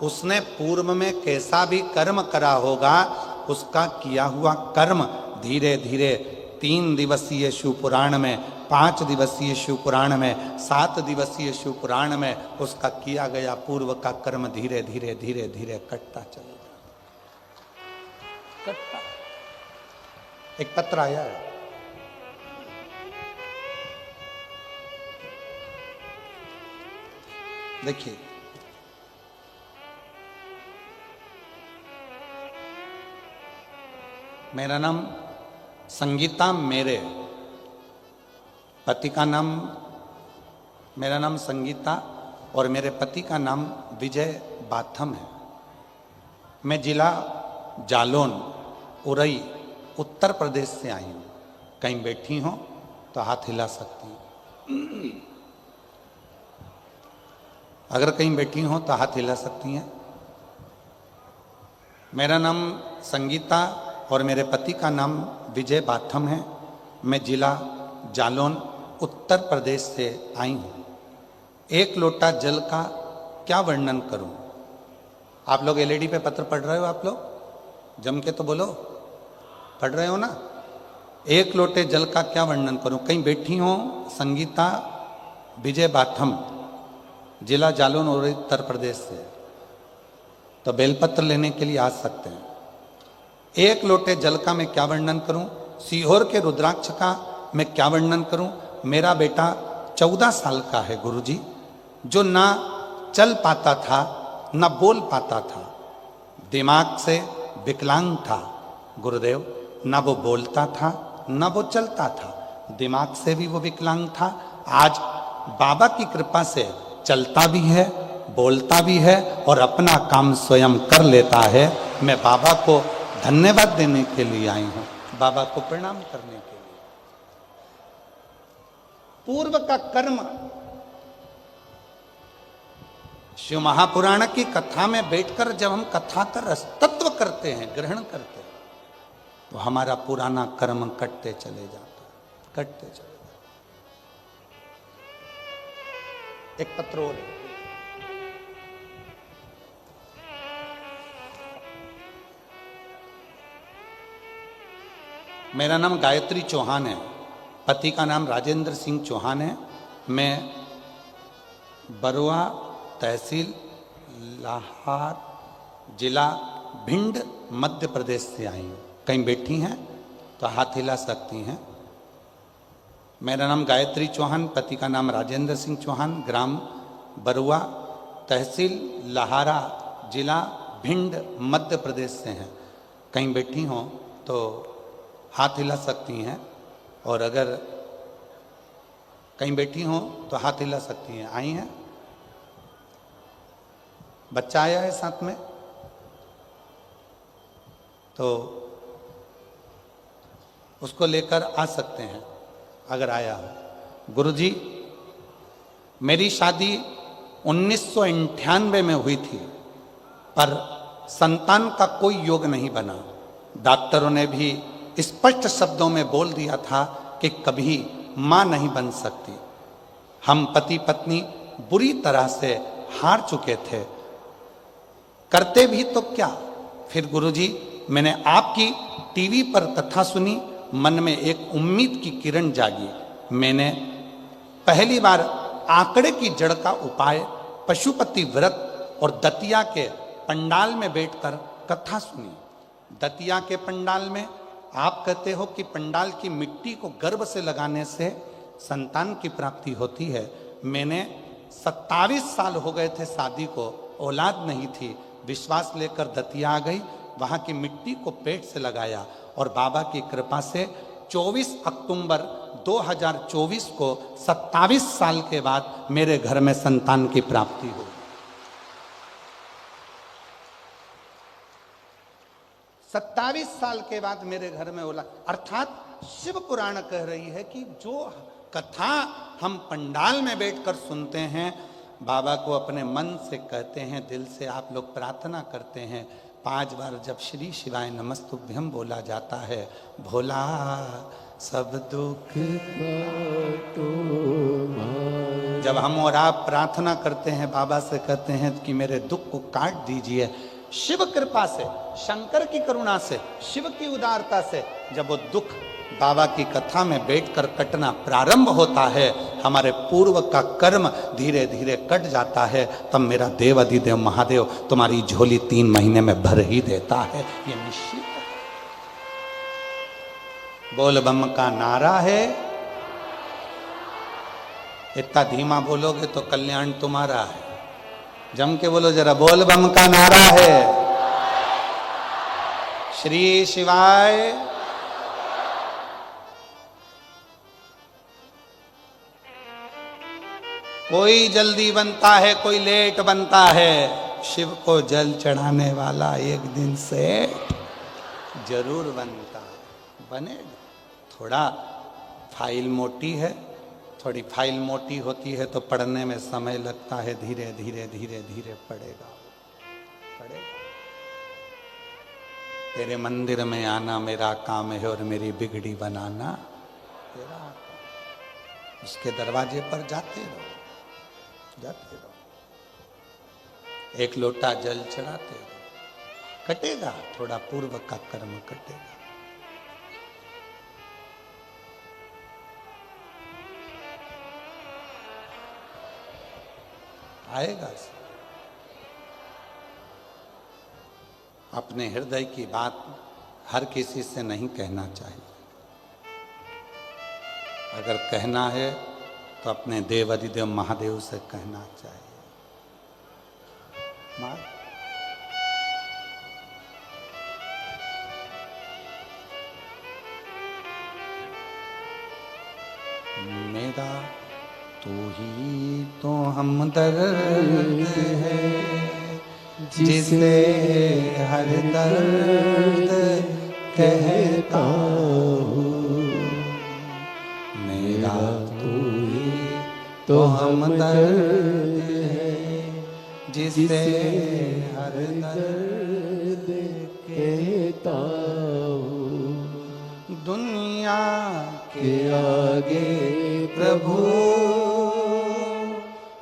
उसने पूर्व में कैसा भी कर्म करा होगा, उसका किया हुआ कर्म धीरे धीरे 3 दिवसीय शिव पुराण में, 5 दिवसीय शिव पुराण में, 7 दिवसीय शिव पुराण में उसका किया गया पूर्व का कर्म धीरे धीरे धीरे धीरे कटता चलेगा, कटता। एक पत्र आया है, देखिए, मेरा नाम संगीता, मेरे पति का नाम, मेरा नाम संगीता और मेरे पति का नाम विजय बाथम है। मैं जिला जालौन, उरई, उत्तर प्रदेश से आई हूँ। कहीं बैठी हो तो हाथ हिला सकती हूँ। अगर कहीं बैठी हो तो हाथ हिला सकती हैं। मेरा नाम संगीता और मेरे पति का नाम विजय बाथम है। मैं जिला जालौन उत्तर प्रदेश से आई हूँ। एक लोटा जल का क्या वर्णन करूँ। आप लोग एलईडी पे पत्र पढ़ रहे हो? आप लोग जम के तो बोलो, पढ़ रहे हो ना? एक लोटे जल का क्या वर्णन करूँ। कहीं बैठी हो संगीता विजय बाथम, जिला जालौन और उत्तर प्रदेश से, तो बेलपत्र लेने के लिए आ सकते हैं। एक लोटे जल का मैं क्या वर्णन करूं। सीहोर के रुद्राक्ष का मैं क्या वर्णन करूं। मेरा बेटा 14 साल का है गुरुजी, जो ना चल पाता था ना बोल पाता था, दिमाग से विकलांग था गुरुदेव। ना वो बोलता था ना वो चलता था, दिमाग से भी वो विकलांग था। आज बाबा की कृपा से चलता भी है, बोलता भी है और अपना काम स्वयं कर लेता है। मैं बाबा को धन्यवाद देने के लिए आई हूं, बाबा को प्रणाम करने के लिए। पूर्व का कर्म, शिव महापुराण की कथा में बैठकर जब हम कथा का रसतत्व करते हैं, ग्रहण करते हैं, तो हमारा पुराना कर्म कटते चले जाता है, कटते चले जाता है। एक पत्र और है। मेरा नाम गायत्री चौहान है, पति का नाम राजेंद्र सिंह चौहान है। मैं बरुआ तहसील लाहार जिला भिंड मध्य प्रदेश से आई हूँ। कहीं बैठी हैं तो हाथ हिला सकती हैं। मेरा नाम गायत्री चौहान, पति का नाम राजेंद्र सिंह चौहान, ग्राम बरुआ तहसील लाहारा जिला भिंड मध्य प्रदेश से हैं। कहीं बैठी हों तो हाथ हिला सकती हैं, और अगर कहीं बैठी हों तो हाथ हिला सकती हैं। आई हैं? बच्चा आया है साथ में तो उसको लेकर आ सकते हैं अगर आया हो। गुरुजी, मेरी शादी 1998 में हुई थी, पर संतान का कोई योग नहीं बना। डॉक्टरों ने भी स्पष्ट शब्दों में बोल दिया था कि कभी मां नहीं बन सकती। हम पति पत्नी बुरी तरह से हार चुके थे, करते भी तो क्या। फिर गुरुजी, मैंने आपकी टीवी पर कथा सुनी, मन में एक उम्मीद की किरण जागी। मैंने पहली बार आंकड़े की जड़ का उपाय, पशुपति व्रत और दतिया के पंडाल में बैठकर कथा सुनी। दतिया के पंडाल में आप कहते हो कि पंडाल की मिट्टी को गर्भ से लगाने से संतान की प्राप्ति होती है। मैंने 27 साल हो गए थे शादी को, औलाद नहीं थी। विश्वास लेकर दतिया आ गई, वहाँ की मिट्टी को पेट से लगाया और बाबा की कृपा से 24 अक्टूबर 2024 को 27 साल के बाद मेरे घर में संतान की प्राप्ति हुई। 27 साल के बाद मेरे घर में औलाद, अर्थात शिव पुराण कह रही है कि जो कथा हम पंडाल में बैठकर सुनते हैं, बाबा को अपने मन से कहते हैं, दिल से आप लोग प्रार्थना करते हैं, 5 बार जब श्री शिवाय नमस्तुभ्यम बोला जाता है, भोला सब दुख काटो मारे। जब हम और आप प्रार्थना करते हैं, बाबा से कहते हैं कि मेरे दुख को काट दीजिए, शिव कृपा से, शंकर की करुणा से, शिव की उदारता से जब वो दुख बाबा की कथा में बैठकर कटना प्रारंभ होता है, हमारे पूर्व का कर्म धीरे धीरे कट जाता है, तब मेरा देव अधिदेव महादेव तुम्हारी झोली 3 महीने में भर ही देता है। ये निश्चित है। बोल बम का नारा है, इतना धीमा बोलोगे तो कल्याण तुम्हारा है। जम के बोलो जरा, बोल बम का नारा है। श्री शिवाय। कोई जल्दी बनता है, कोई लेट बनता है, शिव को जल चढ़ाने वाला एक दिन से जरूर बनता है, बनेगा। थोड़ा फाइल मोटी है, थोड़ी फाइल मोटी होती है तो पढ़ने में समय लगता है, धीरे धीरे धीरे धीरे पढ़ेगा। तेरे मंदिर में आना मेरा काम है और मेरी बिगड़ी बनाना तेरा काम। उसके दरवाजे पर जाते रहो, जाते रहो, एक लोटा जल चढ़ाते रहो। कटेगा, थोड़ा पूर्व का कर्म कटेगा। आएगा। अपने हृदय की बात हर किसी से नहीं कहना चाहिए। अगर कहना है तो अपने देव अधिदेव महादेव से कहना चाहिए। मेरा तू ही तो हमदर्द है, जिसे हर दर्द कहता हूँ। मेरा तू ही तो हमदर्द है, जिसे हर दर्द कहता हूँ। दुनिया के आगे प्रभु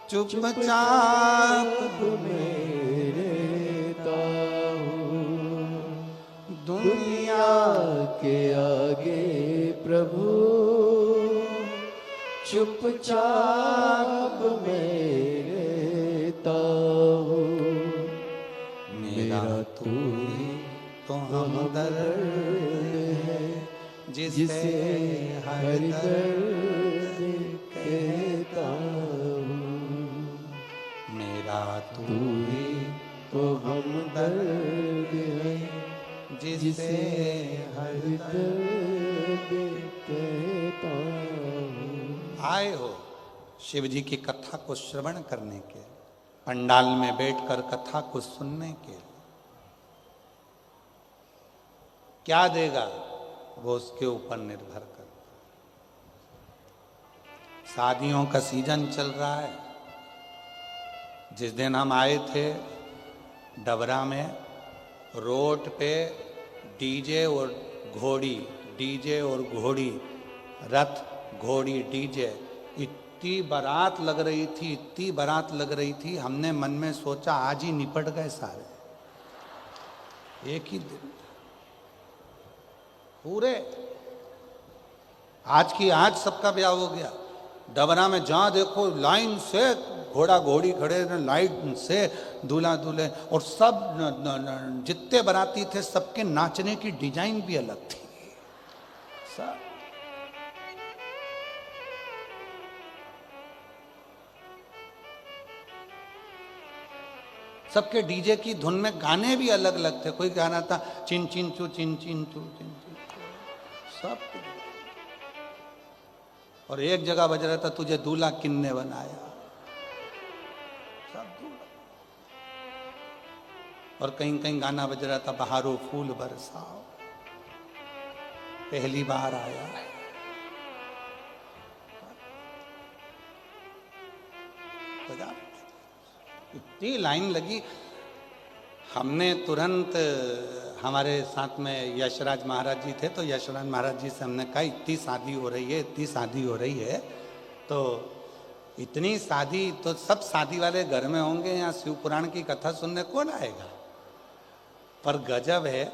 चुपचाप मेरे ताऊ। दुनिया के आगे प्रभु चुपचाप मेरे ताऊ। मेरा तू ही तो हमदर्द है, जिसे हर दर्द कहता हूँ। मेरा तू ही तो हमदर्द है, जिसे हर दर्द कहता हूँ। आए हो शिव जी की कथा को श्रवण करने के, पंडाल में बैठकर कथा को सुनने के। क्या देगा वो उसके ऊपर निर्भर करता। शादियों का सीजन चल रहा है। जिस दिन हम आए थे डबरा में, रोड पे डीजे और घोड़ी, डीजे और घोड़ी, रथ घोड़ी डीजे, इतनी बारात लग रही थी, इतनी बारात लग रही थी। हमने मन में सोचा आज ही निपट गए सारे, एक ही दिन पूरे। आज की आज सबका ब्याह हो गया। डबरा में जहां देखो लाइन से घोड़ा घोड़ी खड़े, लाइन से दूल्हा दूल्हे, और सब जितने बाराती थे सबके नाचने की डिजाइन भी अलग थी। सब सबके डीजे की धुन में गाने भी अलग अलग थे। कोई गाना था चिन चिन चू चिन चिन चू चिन चिन, सब। और एक जगह बज रहा था तुझे दूल्हा किन्ने बनाया, सब दूल्हा। और कहीं कहीं गाना बज रहा था बहारो फूल बरसाओ, पहली बार आया है। इतनी लाइन लगी। हमने तुरंत, हमारे साथ में यशराज महाराज जी थे, तो यशराज महाराज जी से हमने कहा इतनी शादी हो रही है, इतनी शादी हो रही है, तो इतनी शादी तो सब शादी वाले घर में होंगे, यहाँ शिव पुराण की कथा सुनने कौन आएगा। पर गजब है,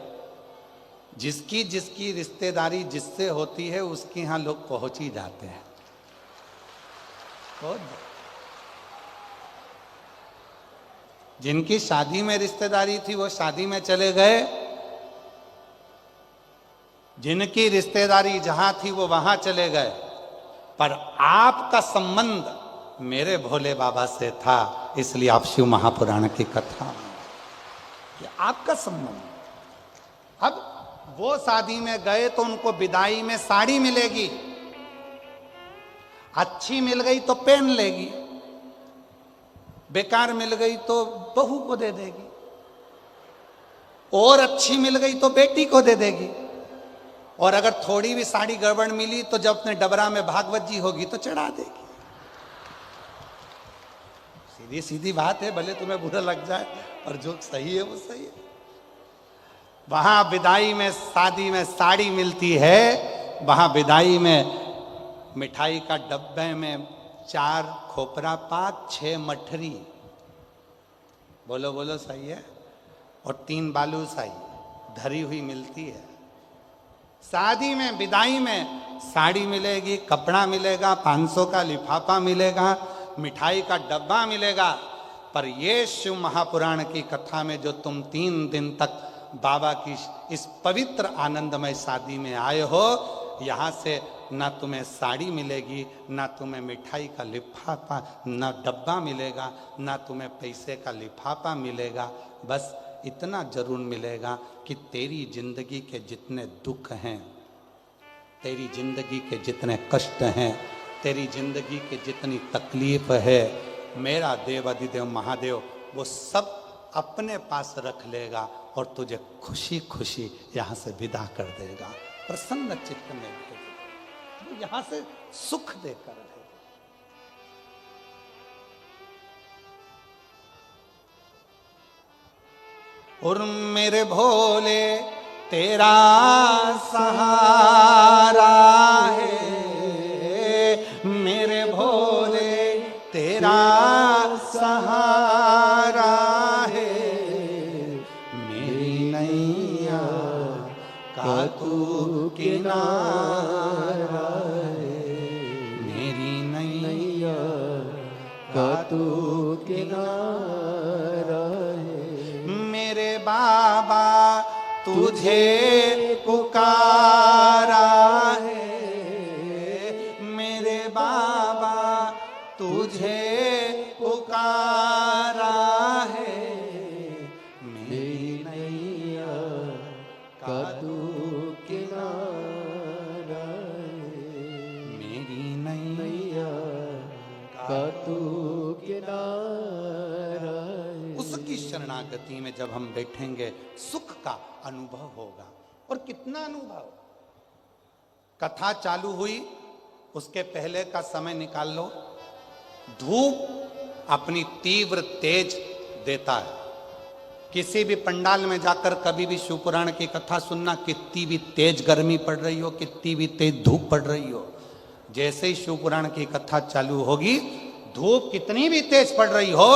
जिसकी जिसकी रिश्तेदारी जिससे होती है उसके यहाँ लोग पहुंच ही जाते हैं। जिनकी शादी में रिश्तेदारी थी वो शादी में चले गए, जिनकी रिश्तेदारी जहां थी वो वहां चले गए। पर आपका संबंध मेरे भोले बाबा से था, इसलिए आप शिव महापुराण की कथा में, ये आपका संबंध। अब वो शादी में गए तो उनको विदाई में साड़ी मिलेगी, अच्छी मिल गई तो पहन लेगी, बेकार मिल गई तो बहू को दे देगी, और अच्छी मिल गई तो बेटी को दे देगी, और अगर थोड़ी भी साड़ी गड़बड़ मिली तो जब अपने डबरा में भागवत जी होगी तो चढ़ा देगी। सीधी सीधी बात है, भले तुम्हें बुरा लग जाए, और जो सही है वो सही है। वहां विदाई में शादी में साड़ी मिलती है, वहां विदाई में मिठाई का डब्बे में 4 खोपरा पाक 6 मठरी, बोलो बोलो सही है, और 3 बालूशाही धरी हुई मिलती है। शादी में विदाई में साड़ी मिलेगी, कपड़ा मिलेगा, 500 का लिफाफा मिलेगा, मिठाई का डब्बा मिलेगा। पर ये शिव महापुराण की कथा में जो तुम 3 दिन तक बाबा की इस पवित्र आनंदमय शादी में आए हो, यहाँ से ना तुम्हें साड़ी मिलेगी, ना तुम्हें मिठाई का लिफाफा, ना डब्बा मिलेगा, ना तुम्हें पैसे का लिफाफा मिलेगा। बस इतना जरूर मिलेगा कि तेरी जिंदगी के जितने दुख हैं, तेरी जिंदगी के जितने कष्ट हैं, तेरी जिंदगी के जितनी तकलीफ है, मेरा देव अधिदेव महादेव वो सब अपने पास रख लेगा और तुझे खुशी खुशी यहाँ से विदा कर देगा, प्रसन्न चित्त में भेजेगा, वो यहाँ से सुख देकर है। और मेरे भोले तेरा सहारा है, मेरे भोले तेरा सहारा है, मेरी नैया का तू किनारा है, मेरी नैया का तू किनारा है। मेरे बाबा तुझे पुकारा है, मेरे बाबा तुझे पुकारा है, मेरी नैया का तू किनारा है, मेरी नैया का तू किनारा है। उसकी शरणागति में जब हम बैठेंगे सुख का अनुभव होगा। और कितना अनुभव। कथा चालू हुई उसके पहले का समय निकाल लो, धूप अपनी तीव्र तेज देता है। किसी भी पंडाल में जाकर कभी भी शिवपुराण की कथा सुनना, कितनी भी तेज गर्मी पड़ रही हो, कितनी भी तेज धूप पड़ रही हो, जैसे ही शिवपुराण की कथा चालू होगी, धूप कितनी भी तेज पड़ रही हो,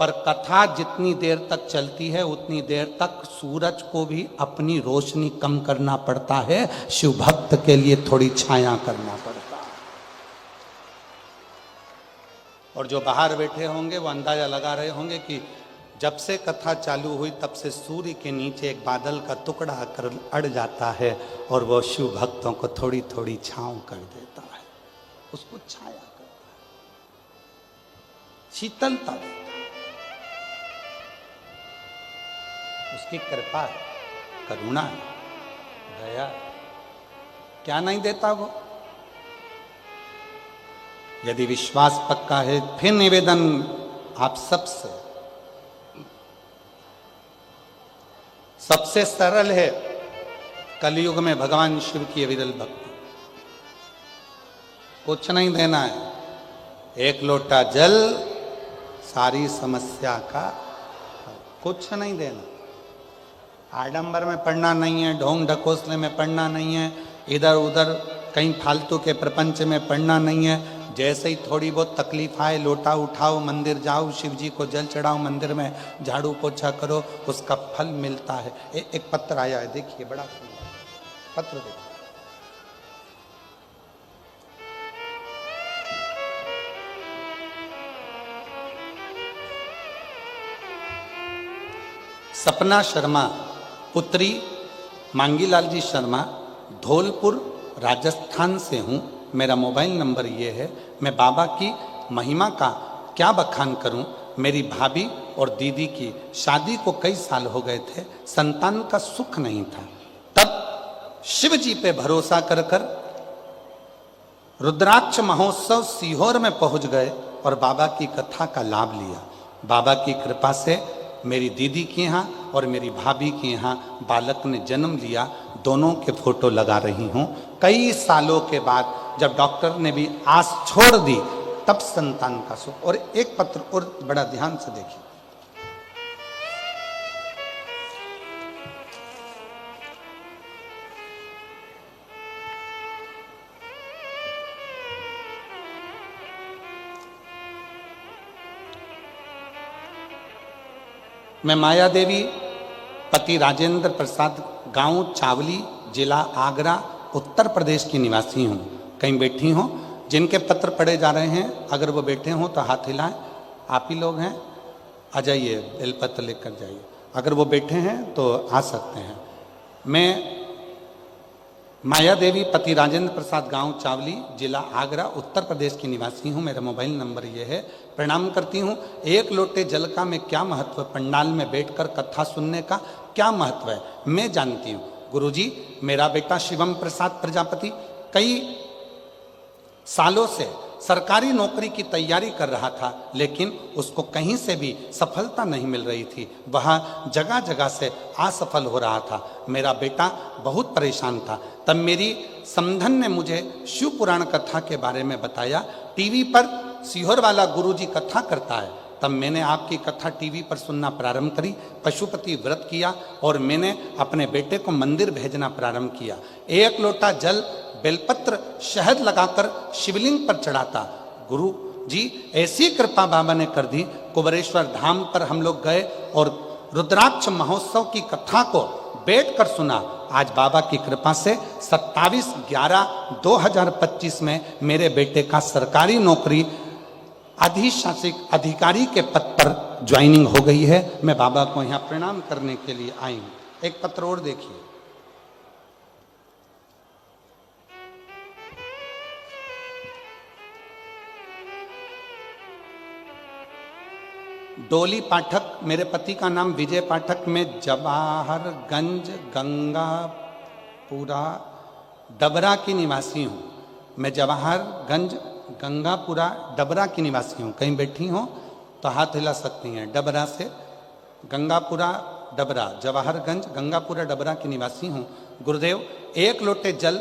पर कथा जितनी देर तक चलती है उतनी देर तक सूरज को भी अपनी रोशनी कम करना पड़ता है, शिव भक्त के लिए थोड़ी छाया करना पड़ता है। और जो बाहर बैठे होंगे वो अंदाजा लगा रहे होंगे कि जब से कथा चालू हुई तब से सूर्य के नीचे एक बादल का टुकड़ा आकर अड़ जाता है और वो शिव भक्तों को थोड़ी थोड़ी छांव कर देता है, उसको छाया करता है, शीतलता देता है। उसकी कृपा है, करुणा है, दया है। क्या नहीं देता वो? यदि विश्वास पक्का है, फिर निवेदन आप सबसे सरल है कलयुग में भगवान शिव की अविरल भक्ति। कुछ नहीं देना है, एक लोटा जल सारी समस्या का, कुछ नहीं देना। आडंबर में पढ़ना नहीं है, ढोंग ढकोसले में पढ़ना नहीं है, इधर उधर कहीं फालतू के प्रपंच में पढ़ना नहीं है। जैसे ही थोड़ी बहुत तकलीफ आए, लोटा उठाओ, मंदिर जाओ, शिव जी को जल चढ़ाओ, मंदिर में झाड़ू पोछा करो, उसका फल मिलता है। एक पत्र आया है, देखिए, बड़ा सुंदर पत्र देखिए। सपना शर्मा, पुत्री मांगीलाल जी शर्मा, धौलपुर राजस्थान से हूँ। मेरा मोबाइल नंबर ये है। मैं बाबा की महिमा का क्या बखान करूँ। मेरी भाभी और दीदी की शादी को कई साल हो गए थे, संतान का सुख नहीं था। तब शिव जी पे भरोसा कर कर रुद्राक्ष महोत्सव सीहोर में पहुंच गए और बाबा की कथा का लाभ लिया। बाबा की कृपा से मेरी दीदी के यहाँ और मेरी भाभी के यहाँ बालक ने जन्म लिया। दोनों के फोटो लगा रही हूँ। कई सालों के बाद जब डॉक्टर ने भी आस छोड़ दी, तब संतान का सुख। और एक पत्र और बड़ा ध्यान से देखिए। मैं माया देवी पति राजेंद्र प्रसाद, गांव चावली, जिला आगरा, उत्तर प्रदेश की निवासी हूँ। कहीं बैठी हो, जिनके पत्र पढ़े जा रहे हैं, अगर वो बैठे हों तो हाथ हिलाएं। आप ही लोग हैं, आ जाइए, बेलपत्र लेकर जाइए। अगर वो बैठे हैं तो आ सकते हैं। मैं माया देवी पति राजेंद्र प्रसाद, गांव चावली, जिला आगरा, उत्तर प्रदेश की निवासी हूँ। मेरा मोबाइल नंबर ये है। प्रणाम करती हूँ। एक लोटे जल का मैं क्या महत्व, पंडाल में बैठकर कथा सुनने का क्या महत्व है, मैं जानती हूँ। गुरुजी, मेरा बेटा शिवम प्रसाद प्रजापति कई सालों से सरकारी नौकरी की तैयारी कर रहा था, लेकिन उसको कहीं से भी सफलता नहीं मिल रही थी। वह जगह जगह से असफल हो रहा था। मेरा बेटा बहुत परेशान था। तब मेरी समधन ने मुझे शिव पुराण कथा के बारे में बताया। टीवी पर सीहोर वाला गुरुजी कथा करता है। तब मैंने आपकी कथा टीवी पर सुनना प्रारंभ करी, पशुपति व्रत किया और मैंने अपने बेटे को मंदिर भेजना प्रारंभ किया। एक लोटा जल, बेलपत्र, शहद लगाकर शिवलिंग पर चढ़ाता। गुरु जी ऐसी कृपा बाबा ने कर दी। कुबरेश्वर धाम पर हम लोग गए और रुद्राक्ष महोत्सव की कथा को बैठकर सुना। आज बाबा की कृपा से 27/11/2025 में मेरे बेटे का सरकारी नौकरी अधिशासिक अधिकारी के पद पर ज्वाइनिंग हो गई है। मैं बाबा को यहाँ प्रणाम करने के लिए आई हूँ। एक पत्र और देखिए। डोली पाठक, मेरे पति का नाम विजय पाठक, मैं जवाहरगंज गंगापुरा डबरा की निवासी हूँ। मैं जवाहरगंज गंगापुरा डबरा की निवासी हूँ। कहीं बैठी हो तो हाथ हिला सकती हैं। डबरा से गंगापुरा डबरा, जवाहरगंज गंगापुरा डबरा की निवासी हूँ। गुरुदेव, एक लोटे जल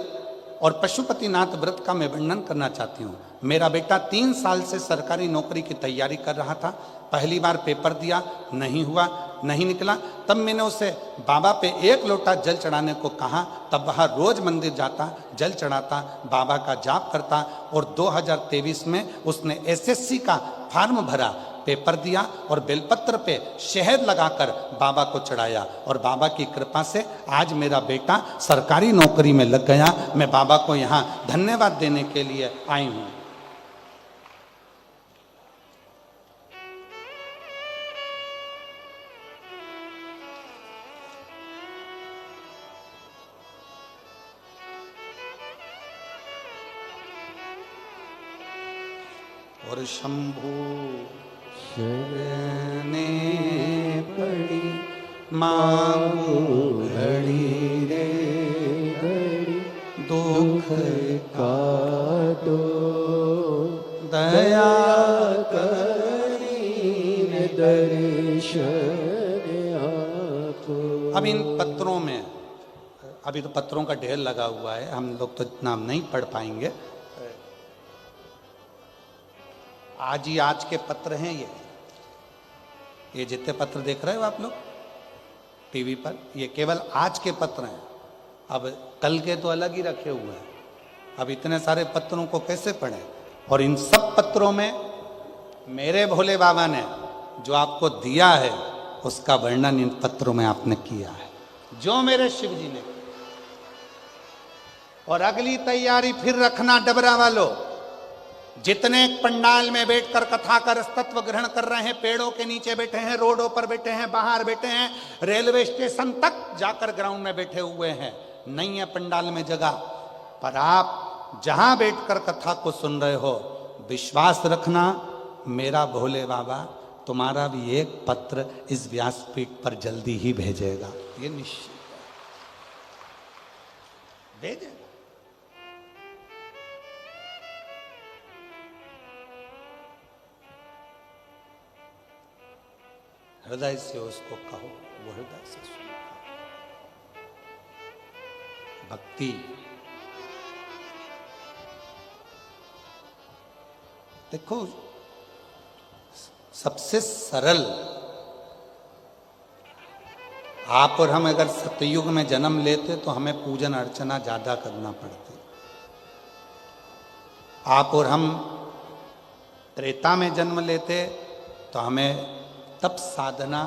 और पशुपतिनाथ व्रत का मैं वर्णन करना चाहती हूँ। मेरा बेटा 3 साल से सरकारी नौकरी की तैयारी कर रहा था। पहली बार पेपर दिया, नहीं हुआ, नहीं निकला। तब मैंने उसे बाबा पे एक लोटा जल चढ़ाने को कहा। तब वह रोज मंदिर जाता, जल चढ़ाता, बाबा का जाप करता और 2023 में उसने एसएससी का फॉर्म भरा, पेपर दिया और बेलपत्र पे शहद लगाकर बाबा को चढ़ाया और बाबा की कृपा से आज मेरा बेटा सरकारी नौकरी में लग गया। मैं बाबा को यहाँ धन्यवाद देने के लिए आई हूँ। और शंभू शरणे पड़ी मांगू घड़ी रे घड़ी दुख काटो दया करीन दर्शन आपो। अब इन पत्रों में, अभी तो पत्रों का ढेर लगा हुआ है, हम लोग तो इतना नहीं पढ़ पाएंगे। आज ही आज के पत्र हैं ये जितने पत्र देख रहे हो आप लोग टीवी पर, ये केवल आज के पत्र हैं। अब कल के तो अलग ही रखे हुए हैं। अब इतने सारे पत्रों को कैसे पढ़ें? और इन सब पत्रों में मेरे भोले बाबा ने जो आपको दिया है उसका वर्णन इन पत्रों में आपने किया है, जो मेरे शिव जी ने। और अगली तैयारी फिर रखना डबरा वालों, जितने पंडाल में बैठकर कथा का रसतत्व ग्रहण कर रहे हैं, पेड़ों के नीचे बैठे हैं, रोडों पर बैठे हैं, बाहर बैठे हैं, रेलवे स्टेशन तक जाकर ग्राउंड में बैठे हुए हैं, नहीं है पंडाल में जगह, पर आप जहां बैठकर कथा को सुन रहे हो, विश्वास रखना मेरा भोले बाबा तुम्हारा भी एक पत्र इस व्यासपीठ पर जल्दी ही भेजेगा। ये निश्चित भेजेगा। हृदय से उसको कहो, वो हृदय से सुनो। भक्ति देखो सबसे सरल, आप और हम अगर सतयुग में जन्म लेते तो हमें पूजन अर्चना ज्यादा करना पड़ती। आप और हम त्रेता में जन्म लेते तो हमें तप साधना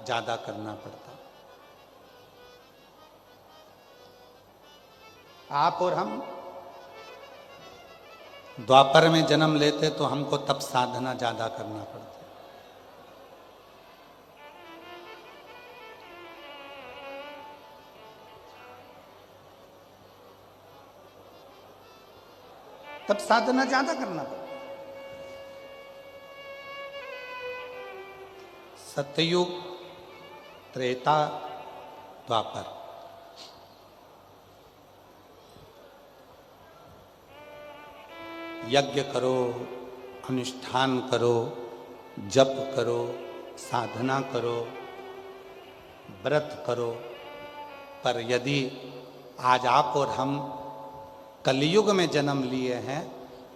ज्यादा करना पड़ता। आप और हम द्वापर में जन्म लेते तो हमको तब साधना ज्यादा करना पड़ता। तब साधना ज्यादा करना पड़ता। सतयुग, त्रेता, द्वापर, यज्ञ करो, अनुष्ठान करो, जप करो, साधना करो, व्रत करो, पर यदि आज आप और हम कलयुग में जन्म लिए हैं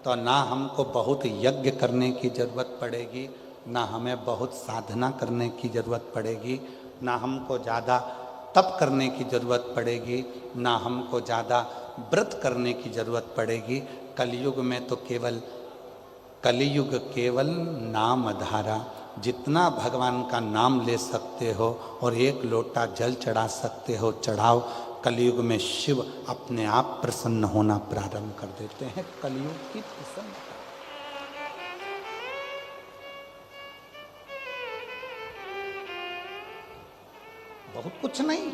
तो ना हमको बहुत यज्ञ करने की जरूरत पड़ेगी, ना हमें बहुत साधना करने की जरूरत पड़ेगी, ना हमको ज़्यादा तप करने की जरूरत पड़ेगी, ना हमको ज़्यादा व्रत करने की जरूरत पड़ेगी। कलयुग में तो कलियुग केवल नाम धारा, जितना भगवान का नाम ले सकते हो और एक लोटा जल चढ़ा सकते हो चढ़ाओ। कलयुग में शिव अपने आप प्रसन्न होना प्रारंभ कर देते हैं। कलयुग की प्रसन्नता, बहुत कुछ नहीं।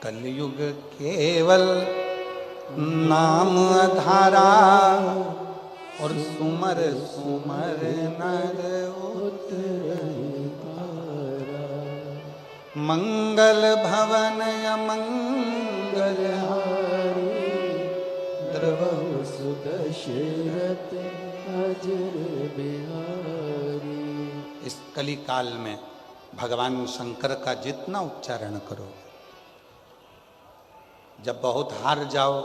कलयुग केवल नाम धारा और सुमर सुमर नर मंगल भवन अमंगल द्रवहु सुदशरथ अजर बिहारी। इस कली काल में भगवान शंकर का जितना उच्चारण करो, जब बहुत हार जाओ,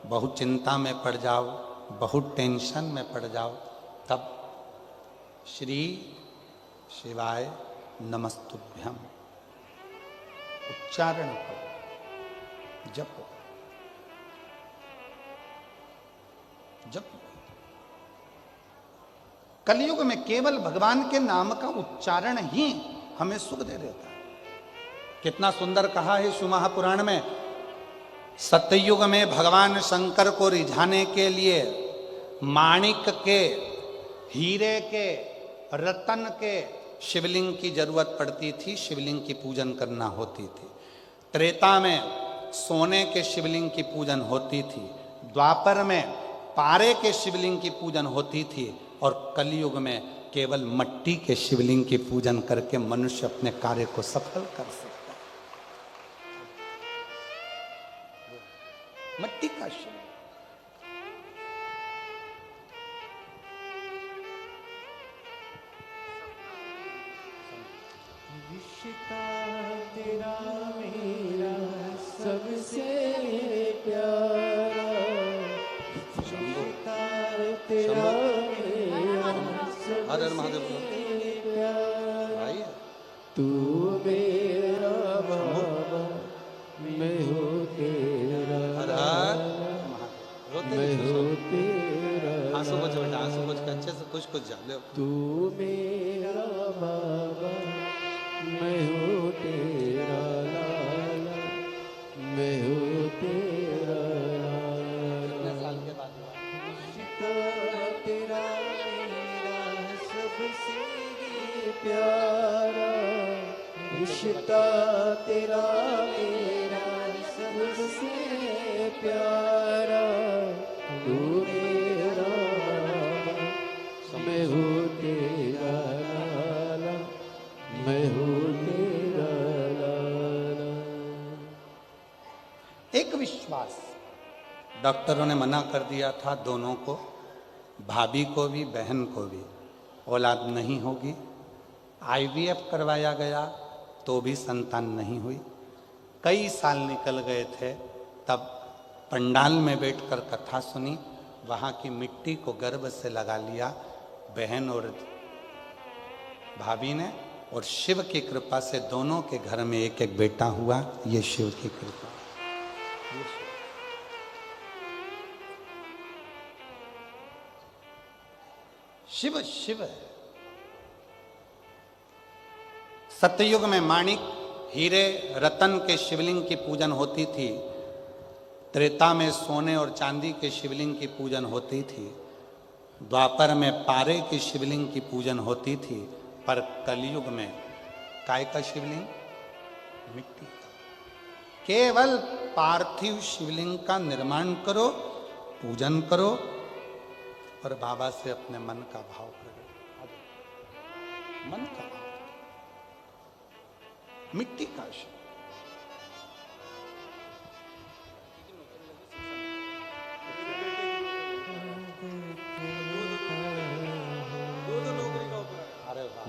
बहुत चिंता में पड़ जाओ, बहुत टेंशन में पड़ जाओ, तब श्री शिवाय नमस्तुभ्यम उच्चारण करो, जपो जपो। कलयुग में केवल भगवान के नाम का उच्चारण ही हमें सुख दे देता है। कितना सुंदर कहा है शिव महापुराण में, सतयुग में भगवान शंकर को रिझाने के लिए माणिक के, हीरे के, रतन के शिवलिंग की जरूरत पड़ती थी, शिवलिंग की पूजन करना होती थी। त्रेता में सोने के शिवलिंग की पूजन होती थी, द्वापर में पारे के शिवलिंग की पूजन होती थी, और कलयुग में केवल मट्टी के शिवलिंग की पूजन करके मनुष्य अपने कार्य को सफल कर सकता है। मट्टी का शिव, रिश्ता तेरा मेरा सबसे प्यारा, रिश्ता तेरा मेरा हर हर महादेव सबसे प्यारा। भाई तू मेरा बाबा, मैं हूँ तेरा हर हर महादेव। रोते मैं नहीं, हूँ तेरा आंसू पोछ बेटा, आंसू पोछ के अच्छे से कुछ जा ले। तू मेरा बाबा, मैं हूँ तेरा लाला, मैं हूँ तेरा कितने लाला। साल के बाद हुआ? रिश्ता तेरा मेरा सबसे प्यारा, रिश्ता तेरा मेरा सबसे प्यारा। तू मेरा बाबा, मैं हूँ तेरा लाला, मैं हूँ तेरा लाला। एक विश्वास, डॉक्टरों ने मना कर दिया था दोनों को, भाभी को भी बहन को भी औलाद नहीं होगी। आईवीएफ करवाया गया तो भी संतान नहीं हुई। कई साल निकल गए थे, तब पंडाल में बैठकर कथा सुनी, वहाँ की मिट्टी को गर्भ से लगा लिया बहन और भाभी ने, और शिव की कृपा से दोनों के घर में एक एक बेटा हुआ। ये शिव की कृपा। शिव शिव है। सतयुग में माणिक, हीरे, रतन के शिवलिंग की पूजन होती थी। त्रेता में सोने और चांदी के शिवलिंग की पूजन होती थी। द्वापर में पारे की शिवलिंग की पूजन होती थी। पर कलयुग में काय का शिवलिंग? मिट्टी का। केवल पार्थिव शिवलिंग का निर्माण करो, पूजन करो और बाबा से अपने मन का भाव प्रकट। मन का भाव, मिट्टी का शिव।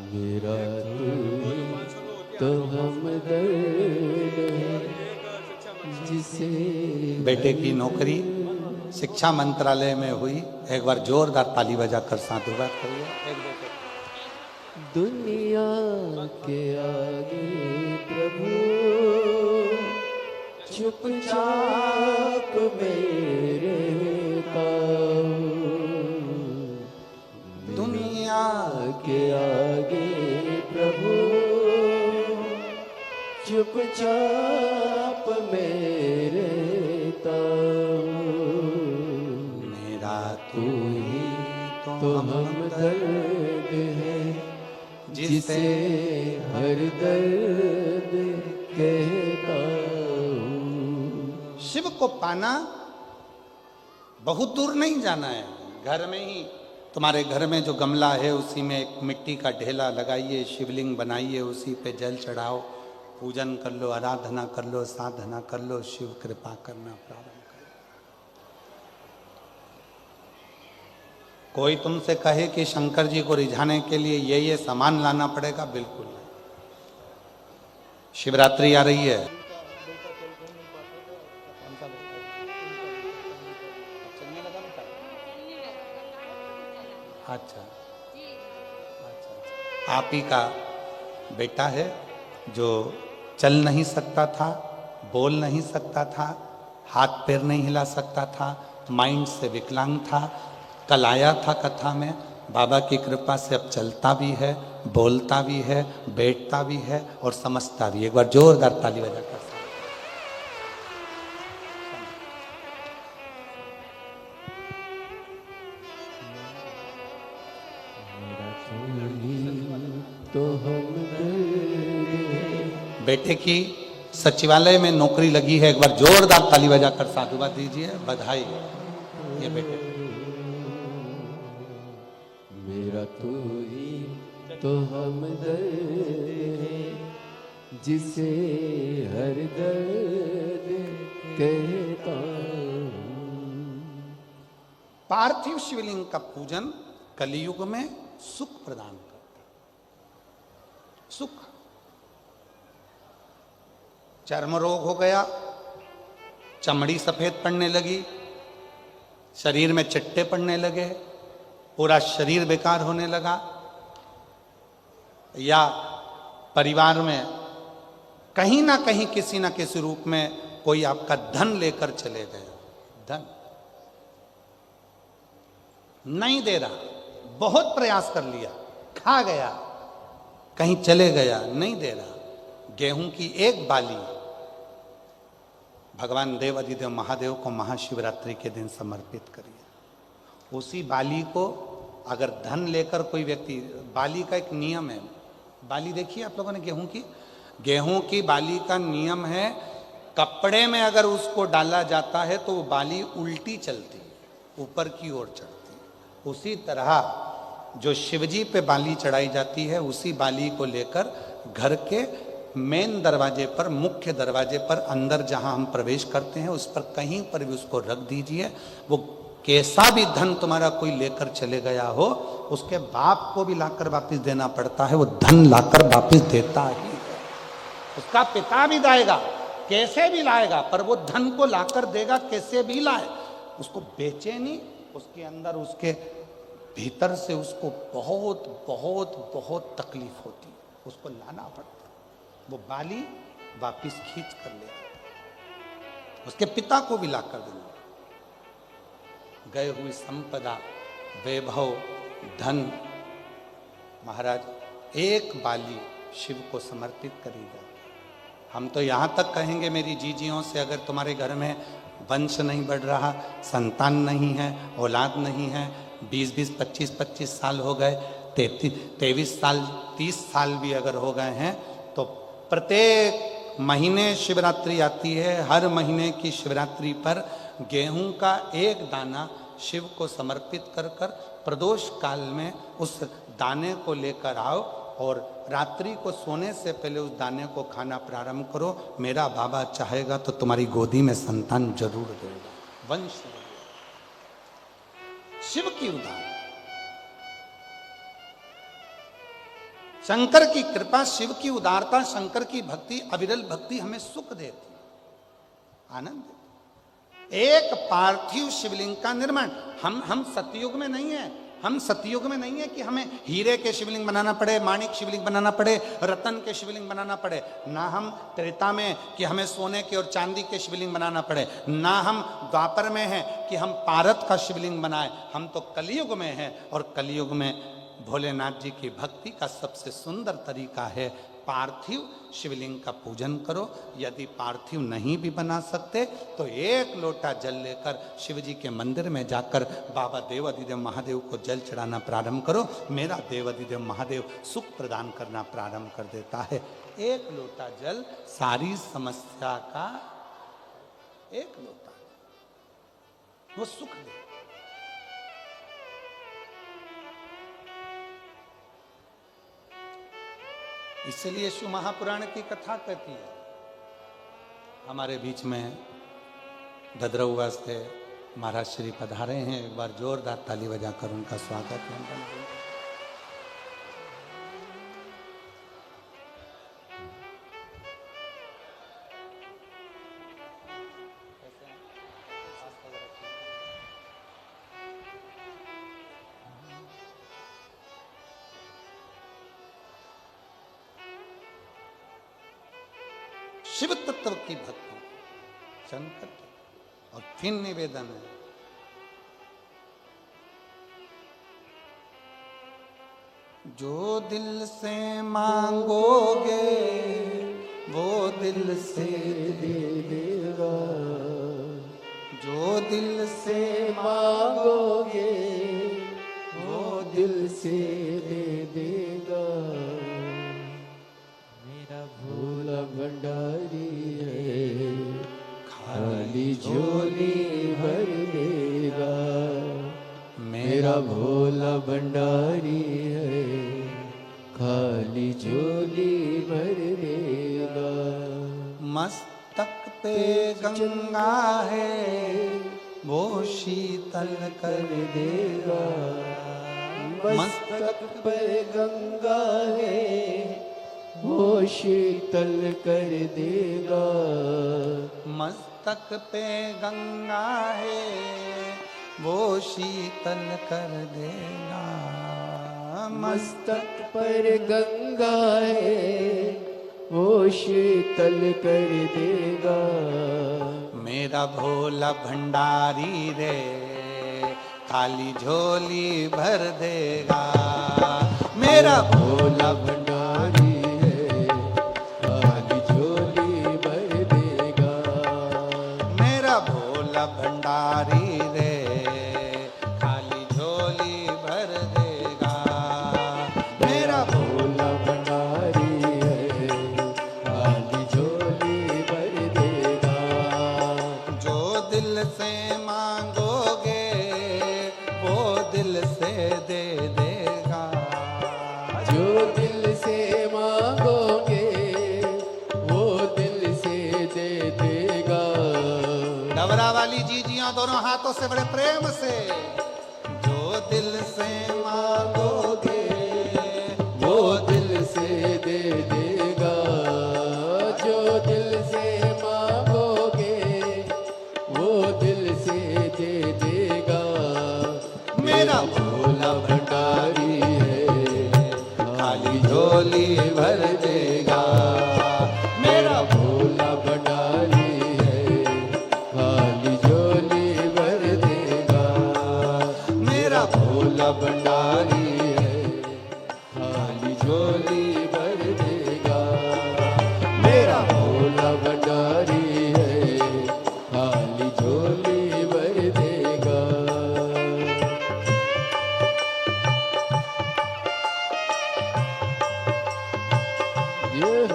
मेरा तो हमदर्द है जिसे बेटे की नौकरी शिक्षा मंत्रालय में हुई। एक बार जोरदार ताली बजाकर साधुवाद करिए। एक बेटे दुनिया के आगे प्रभु चुपचाप मेरे काम, दुनिया के आगे प्रभु चुपचाप मेरे ताऊ। मेरा तू ही तो हमदर्द है जिसे हर दर्द कहता हूँ। शिव को पाना बहुत दूर नहीं जाना है। घर में ही, तुम्हारे घर में जो गमला है उसी में एक मिट्टी का ढेला लगाइए, शिवलिंग बनाइए, उसी पे जल चढ़ाओ, पूजन कर लो, आराधना कर लो, साधना कर लो, शिव कृपा करना प्रारंभ करो। कोई तुमसे कहे कि शंकर जी को रिझाने के लिए ये सामान लाना पड़ेगा, बिल्कुल नहीं। शिवरात्रि आ रही है। अच्छा, आप ही का बेटा है जो चल नहीं सकता था, बोल नहीं सकता था, हाथ पैर नहीं हिला सकता था, माइंड से विकलांग था। कल आया था कथा में, बाबा की कृपा से अब चलता भी है, बोलता भी है, बैठता भी है और समझता भी। एक बार जोरदार ताली बजाकर तो हम बेटे की सचिवालय में नौकरी लगी है। एक बार जोरदार ताली बजाकर साधुवाद दीजिए, बधाई। ये बेटे मेरा तू ही तो हमदर्द है जिसे हर दर्द कहता हूँ। पार्थिव शिवलिंग का पूजन कलियुग में सुख प्रदान करता है। सुख, चर्म रोग हो गया, चमड़ी सफेद पड़ने लगी, शरीर में चिट्टे पड़ने लगे, पूरा शरीर बेकार होने लगा, या परिवार में कहीं ना कहीं किसी ना किसी रूप में कोई आपका धन लेकर चले गए, धन नहीं दे रहा, बहुत प्रयास कर लिया, खा गया, कहीं चले गया, नहीं दे रहा। गेहूं की एक बाली भगवान देव अधिदेव महादेव को महाशिवरात्रि के दिन समर्पित करिए। उसी बाली को अगर धन लेकर कोई व्यक्ति, बाली का एक नियम है, बाली देखिए आप लोगों ने गेहूं की बाली का नियम है, कपड़े में अगर उसको डाला जाता है तो वो बाली उल्टी चलती है, ऊपर की ओर चढ़ती है। उसी तरह जो शिवजी पे बाली चढ़ाई जाती है, उसी बाली को लेकर घर के मेन दरवाजे पर, मुख्य दरवाजे पर अंदर जहां हम प्रवेश करते हैं उस पर कहीं पर भी उसको रख दीजिए। वो कैसा भी धन तुम्हारा कोई लेकर चले गया हो, उसके बाप को भी लाकर वापस देना पड़ता है, वो धन लाकर वापस देता ही है। उसका पिता भी लाएगा, कैसे भी लाएगा, पर वो धन को लाकर देगा, कैसे भी लाए। उसको बेचे नहीं, उसके अंदर, उसके भीतर से उसको बहुत बहुत बहुत तकलीफ होती है। उसको लाना पड़ता। वो बाली वापिस खींच कर ले आता, उसके पिता को भी ला कर देना। गए हुई संपदा, वैभव, धन, महाराज एक बाली शिव को समर्पित करी जाए। हम तो यहाँ तक कहेंगे मेरी जीजियों से, अगर तुम्हारे घर में वंश नहीं बढ़ रहा, संतान नहीं है, औलाद नहीं है, 20-20, 25-25 साल हो गए, 23 साल, 30 साल भी अगर हो गए हैं, तो प्रत्येक महीने शिवरात्रि आती है। हर महीने की शिवरात्रि पर गेहूं का एक दाना शिव को समर्पित कर कर प्रदोष काल में उस दाने को लेकर आओ और रात्रि को सोने से पहले उस दाने को खाना प्रारंभ करो। मेरा बाबा चाहेगा तो तुम्हारी गोदी में संतान जरूर देगा। वंश शिव की उदाहरण, शंकर की कृपा, शिव की उदारता, शंकर की भक्ति, अविरल भक्ति हमें सुख देती, आनंद देती। एक पार्थिव शिवलिंग का निर्माण, हम सतयुग में नहीं है, हम सतयुग में नहीं है कि हमें हीरे के शिवलिंग बनाना पड़े, माणिक शिवलिंग बनाना पड़े, रतन के शिवलिंग बनाना पड़े। ना हम त्रेता में कि हमें सोने के और चांदी के शिवलिंग बनाना पड़े, ना हम द्वापर में हैं कि हम पारद का शिवलिंग बनाए। हम तो कलयुग में हैं और कलयुग में भोलेनाथ जी की भक्ति का सबसे सुंदर तरीका है पार्थिव शिवलिंग का पूजन करो। यदि पार्थिव नहीं भी बना सकते तो एक लोटा जल लेकर शिव जी के मंदिर में जाकर बाबा देवाधिदेव महादेव को जल चढ़ाना प्रारंभ करो। मेरा देवाधिदेव महादेव सुख प्रदान करना प्रारंभ कर देता है। एक लोटा जल सारी समस्या का, एक लोटा वो सुख दे। इसलिए शिव महापुराण की कथा कहती है। हमारे बीच में ददरऊ वास्ते महाराज श्री पधारे हैं, एक बार जोरदार ताली बजाकर उनका स्वागत है। शिव तत्व की भक्ति, शंकर की। और फिर निवेदन है, जो दिल से मांगोगे वो दिल से दे देगा, जो दिल से मांगोगे वो दिल से दे देगा। भोला भंडारी है, खाली झोली भर देगा। मेरा भोला भंडारी है, खाली झोली भर देगा। मस्तक पे गंगा है, वो शीतल कर देगा। मस्तक पे गंगा है, वो शीतल कर देगा। मस्तक पे गंगा है, वो शीतल कर देगा। मस्तक पर गंगा है, वो शीतल कर देगा। मेरा भोला भंडारी रे, खाली झोली भर देगा। मेरा भोला भंडारी भंडारी रे, खाली झोली भर देगा। मेरा भोला भंडारी है, खाली झोली भर देगा। जो दिल से मांगोगे वो दिल से दे देगा। जो दिल भर देगा। मेरा भोला भंडारी है, खाली झोली भर देगा। मेरा भोला भंडारी है, खाली झोली भर देगा। मेरा भोला भंडारी है, खाली झोली भर देगा। Yeah.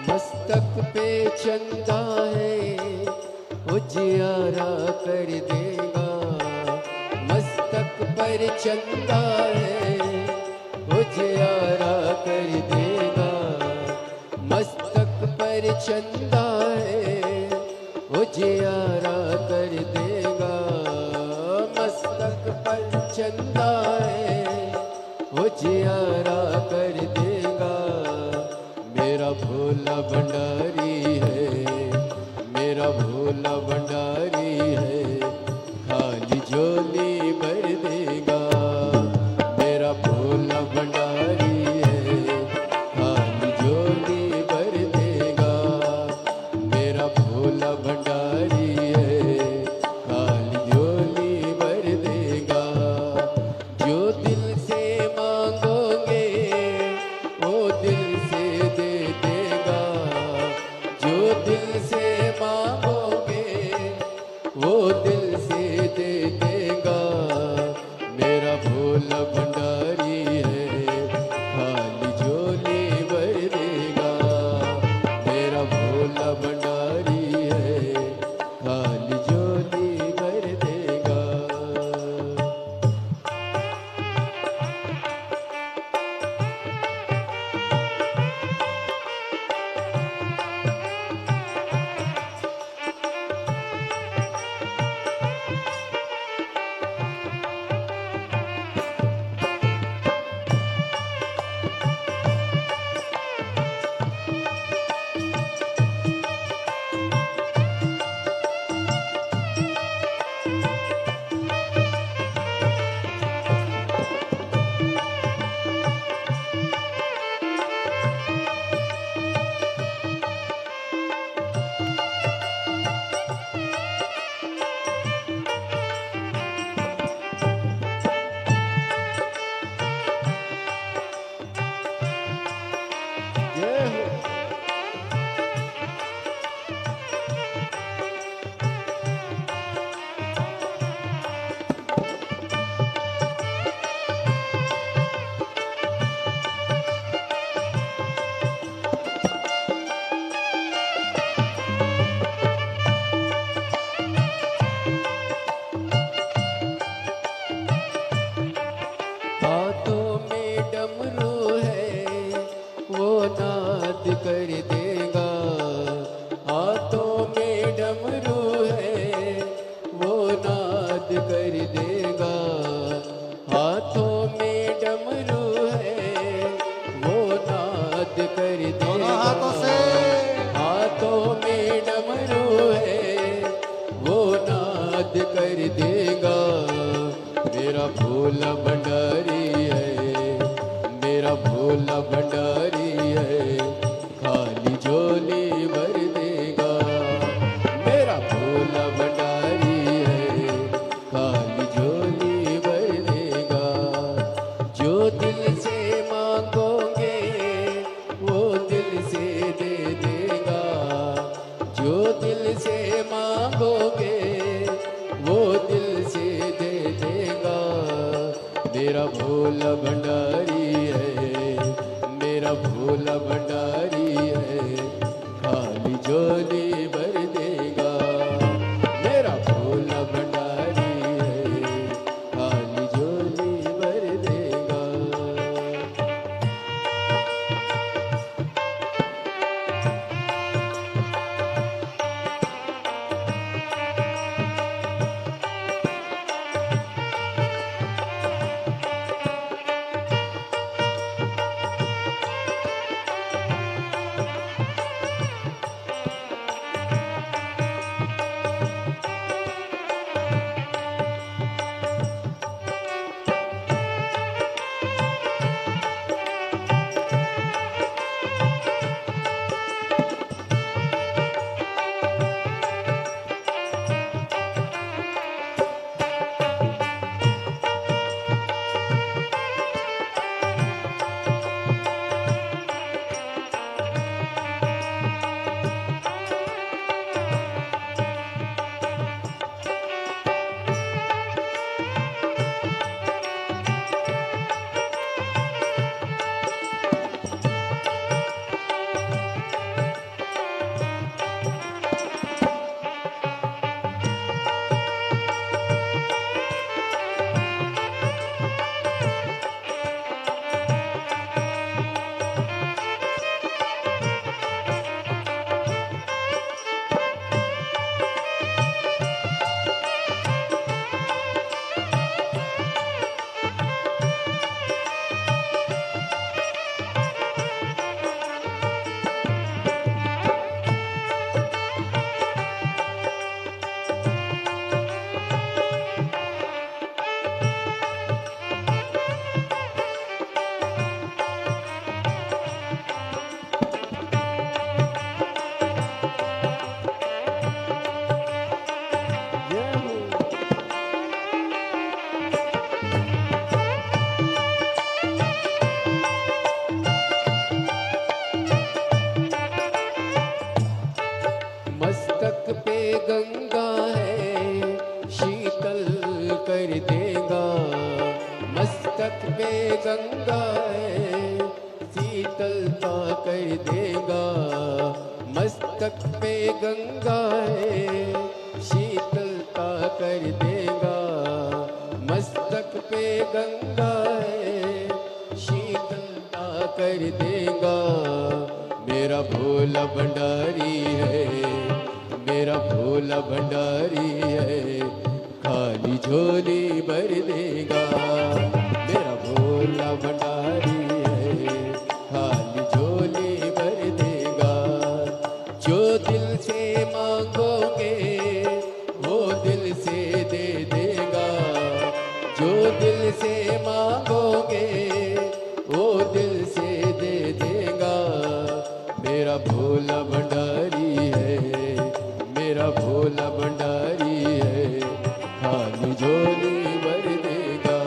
मस्तक पे चंदा है, उजियारा कर देगा। मस्तक पर चंदा है, उजियारा कर देगा। मस्तक पर चंदा है, उजियारा कर देगा। मस्तक पर चंदा है, उजियारा कर देगा। मेरा भोला भंडारी है, मेरा भोला भंडारी है, खाली झोली भर देगा। मेरा भोला भंडारी है, खाली झोली भर देगा। मेरा भोला भंडारी है, खाली झोली भर देगा। जो दिल से मांगोगे वो दिल से दे देगा। जो दिल से मांगोगे वो दिल से दे देगा। मेरा भोला भंडारी है, खाली झोली भर देगा। मेरा भोला भंडारी है, डमरू है वो नाद कर देगा। मेरा भोला भंडारी है, मेरा भोला भंडारी है, खाली झोली भर देगा। मेरा भोला भंडारी है, खाली झोली भर देगा। जो दिल से मांगोगे वो दिल से दे देगा। जो दिल से मांगोगे वो दिल से दे देगा। मेरा भोला भंडारी है, मेरा भोला भंडारी है, खाली झोली भर देगा। मेरा भोला भंडारी है, खाली झोली भर देगा। मस्तक पे गंगा है शीतल कर देगा। मस्तक पे गंगा है शीतलता कर देगा। मस्तक पे गंगा है शीतलता कर देगा। मस्तक पे गंगा है शीतलता कर देगा। मेरा भोला भंडारी है, मेरा भोला भंडारी है, खाली झोली भर देगा। मेरा भोला भंडारी है, खाली झोली भर देगा। जो दिल से मांगोगे वो दिल से दे देगा। जो दिल से मांगोगे वो दिल से दे देगा। मेरा भोला भंडारी है, मेरा भोला भंडारी है, खाली झोली भर देगा।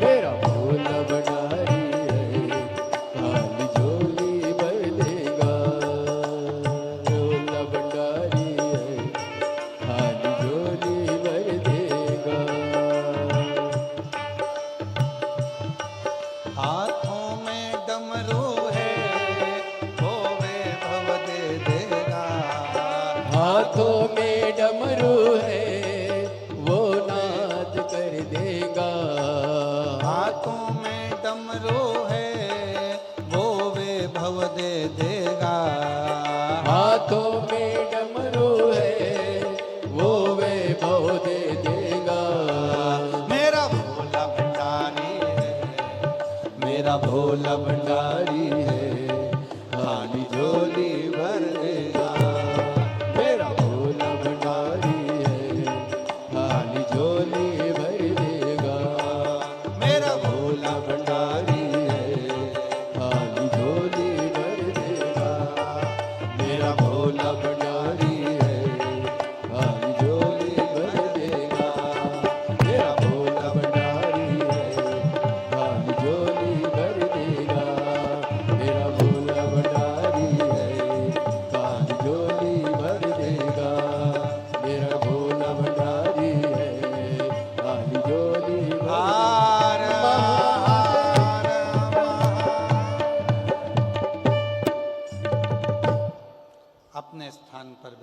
मेरा भोला भंडारी है, खाली झोली भर देगा। भोला भंडारी है, खाली झोली भर देगा। हाथों में डमरू है वो वैभव दे देगा। हाथों में डमरू है वो नाद कर देगा। हाथों में डमरू है वो वैभव दे देगा। हाथों में डमरू है वो वैभव दे देगा। मेरा भोला भंडारी है, मेरा भोला भंडारी है, खाली झोली भर देगा।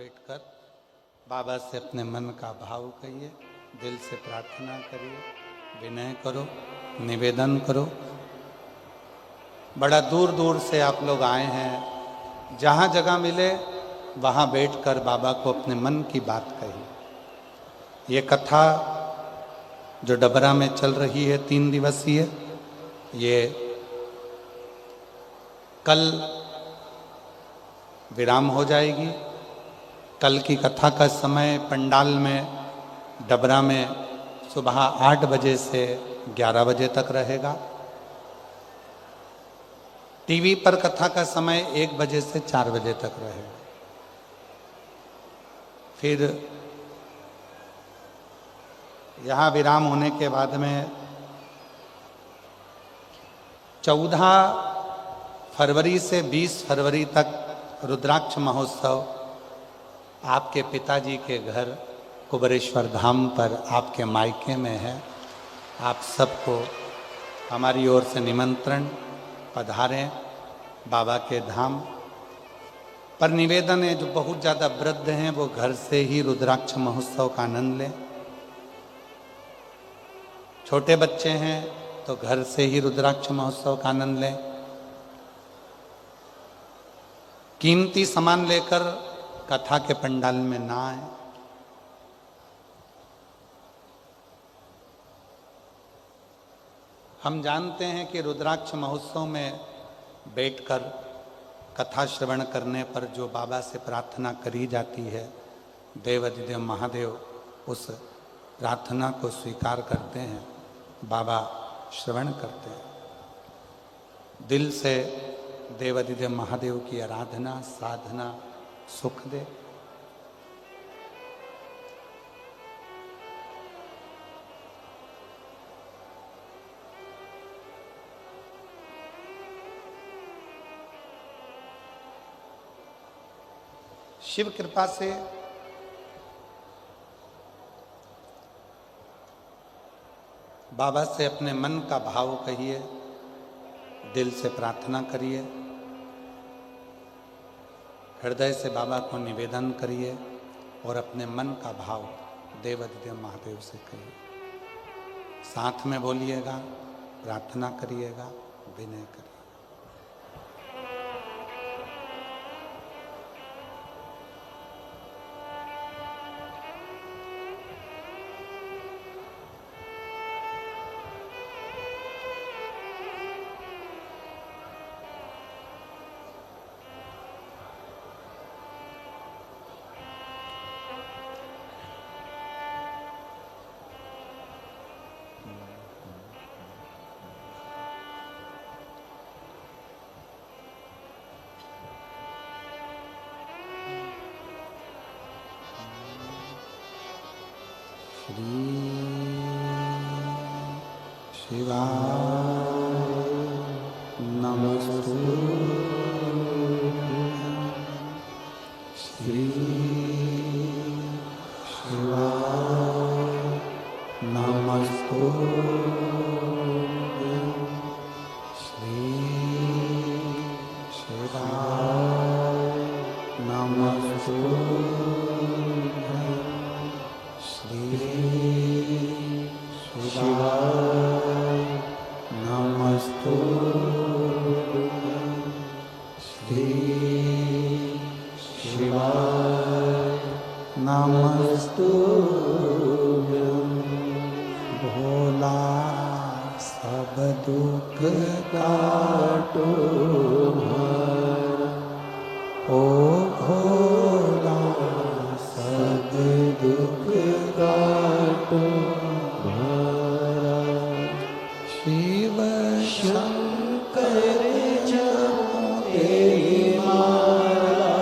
बैठकर बाबा से अपने मन का भाव कहिए, दिल से प्रार्थना करिए, विनय करो, निवेदन करो। बड़ा दूर दूर से आप लोग आए हैं, जहाँ जगह मिले वहाँ बैठकर बाबा को अपने मन की बात कही। ये कथा जो डबरा में चल रही है 3 दिवसीय, ये कल विराम हो जाएगी। कल की कथा का समय पंडाल में डबरा में सुबह 8 बजे से 11 बजे तक रहेगा। टीवी पर कथा का समय 1 बजे से 4 बजे तक रहेगा। फिर यहाँ विराम होने के बाद में 14 फरवरी से 20 फरवरी तक रुद्राक्ष महोत्सव आपके पिताजी के घर कुबेरेश्वर धाम पर आपके मायके में है। आप सबको हमारी ओर से निमंत्रण, पधारें बाबा के धाम पर। निवेदन है, जो बहुत ज़्यादा वृद्ध हैं वो घर से ही रुद्राक्ष महोत्सव का आनंद लें। छोटे बच्चे हैं तो घर से ही रुद्राक्ष महोत्सव का आनंद लें। कीमती सामान लेकर कथा के पंडाल में ना आए। हम जानते हैं कि रुद्राक्ष महोत्सव में बैठकर कथा श्रवण करने पर जो बाबा से प्रार्थना करी जाती है, देवाधिदेव महादेव उस प्रार्थना को स्वीकार करते हैं, बाबा श्रवण करते हैं। दिल से देवाधिदेव महादेव की आराधना, साधना सुख दे। शिव कृपा से बाबा से अपने मन का भाव कहिए, दिल से प्रार्थना करिए, हृदय से बाबा को निवेदन करिए और अपने मन का भाव देवाधिदेव महादेव से कहिए। साथ में बोलिएगा, प्रार्थना करिएगा, विनय करिए। शिवाय नमस्तु श्री शिवाय नमस्तु श्री शिवाय नमस्तु श्री शिवाय नमस्तु श्री शिवाय नमस्तु। भोला सब दुख काटो ओ भोला सब दुख काटो शिव शंकर जपते माला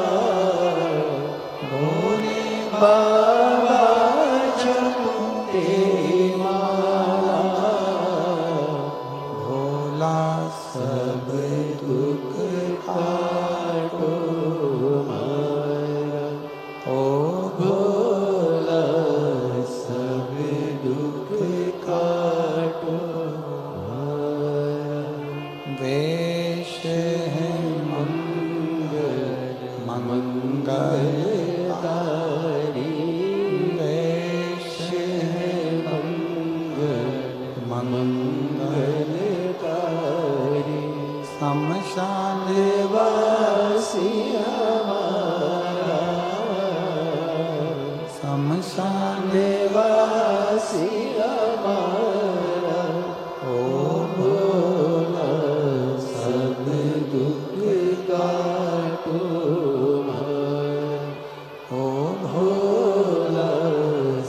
भोले बाबा जपते माला भोला सब दुख काटो ओ भोला सब दुख काटो। वेश है मंगल मंगलदायक शमशान देवासी हमारा ओम भोला सब दुख काटो हमारा ओम भोला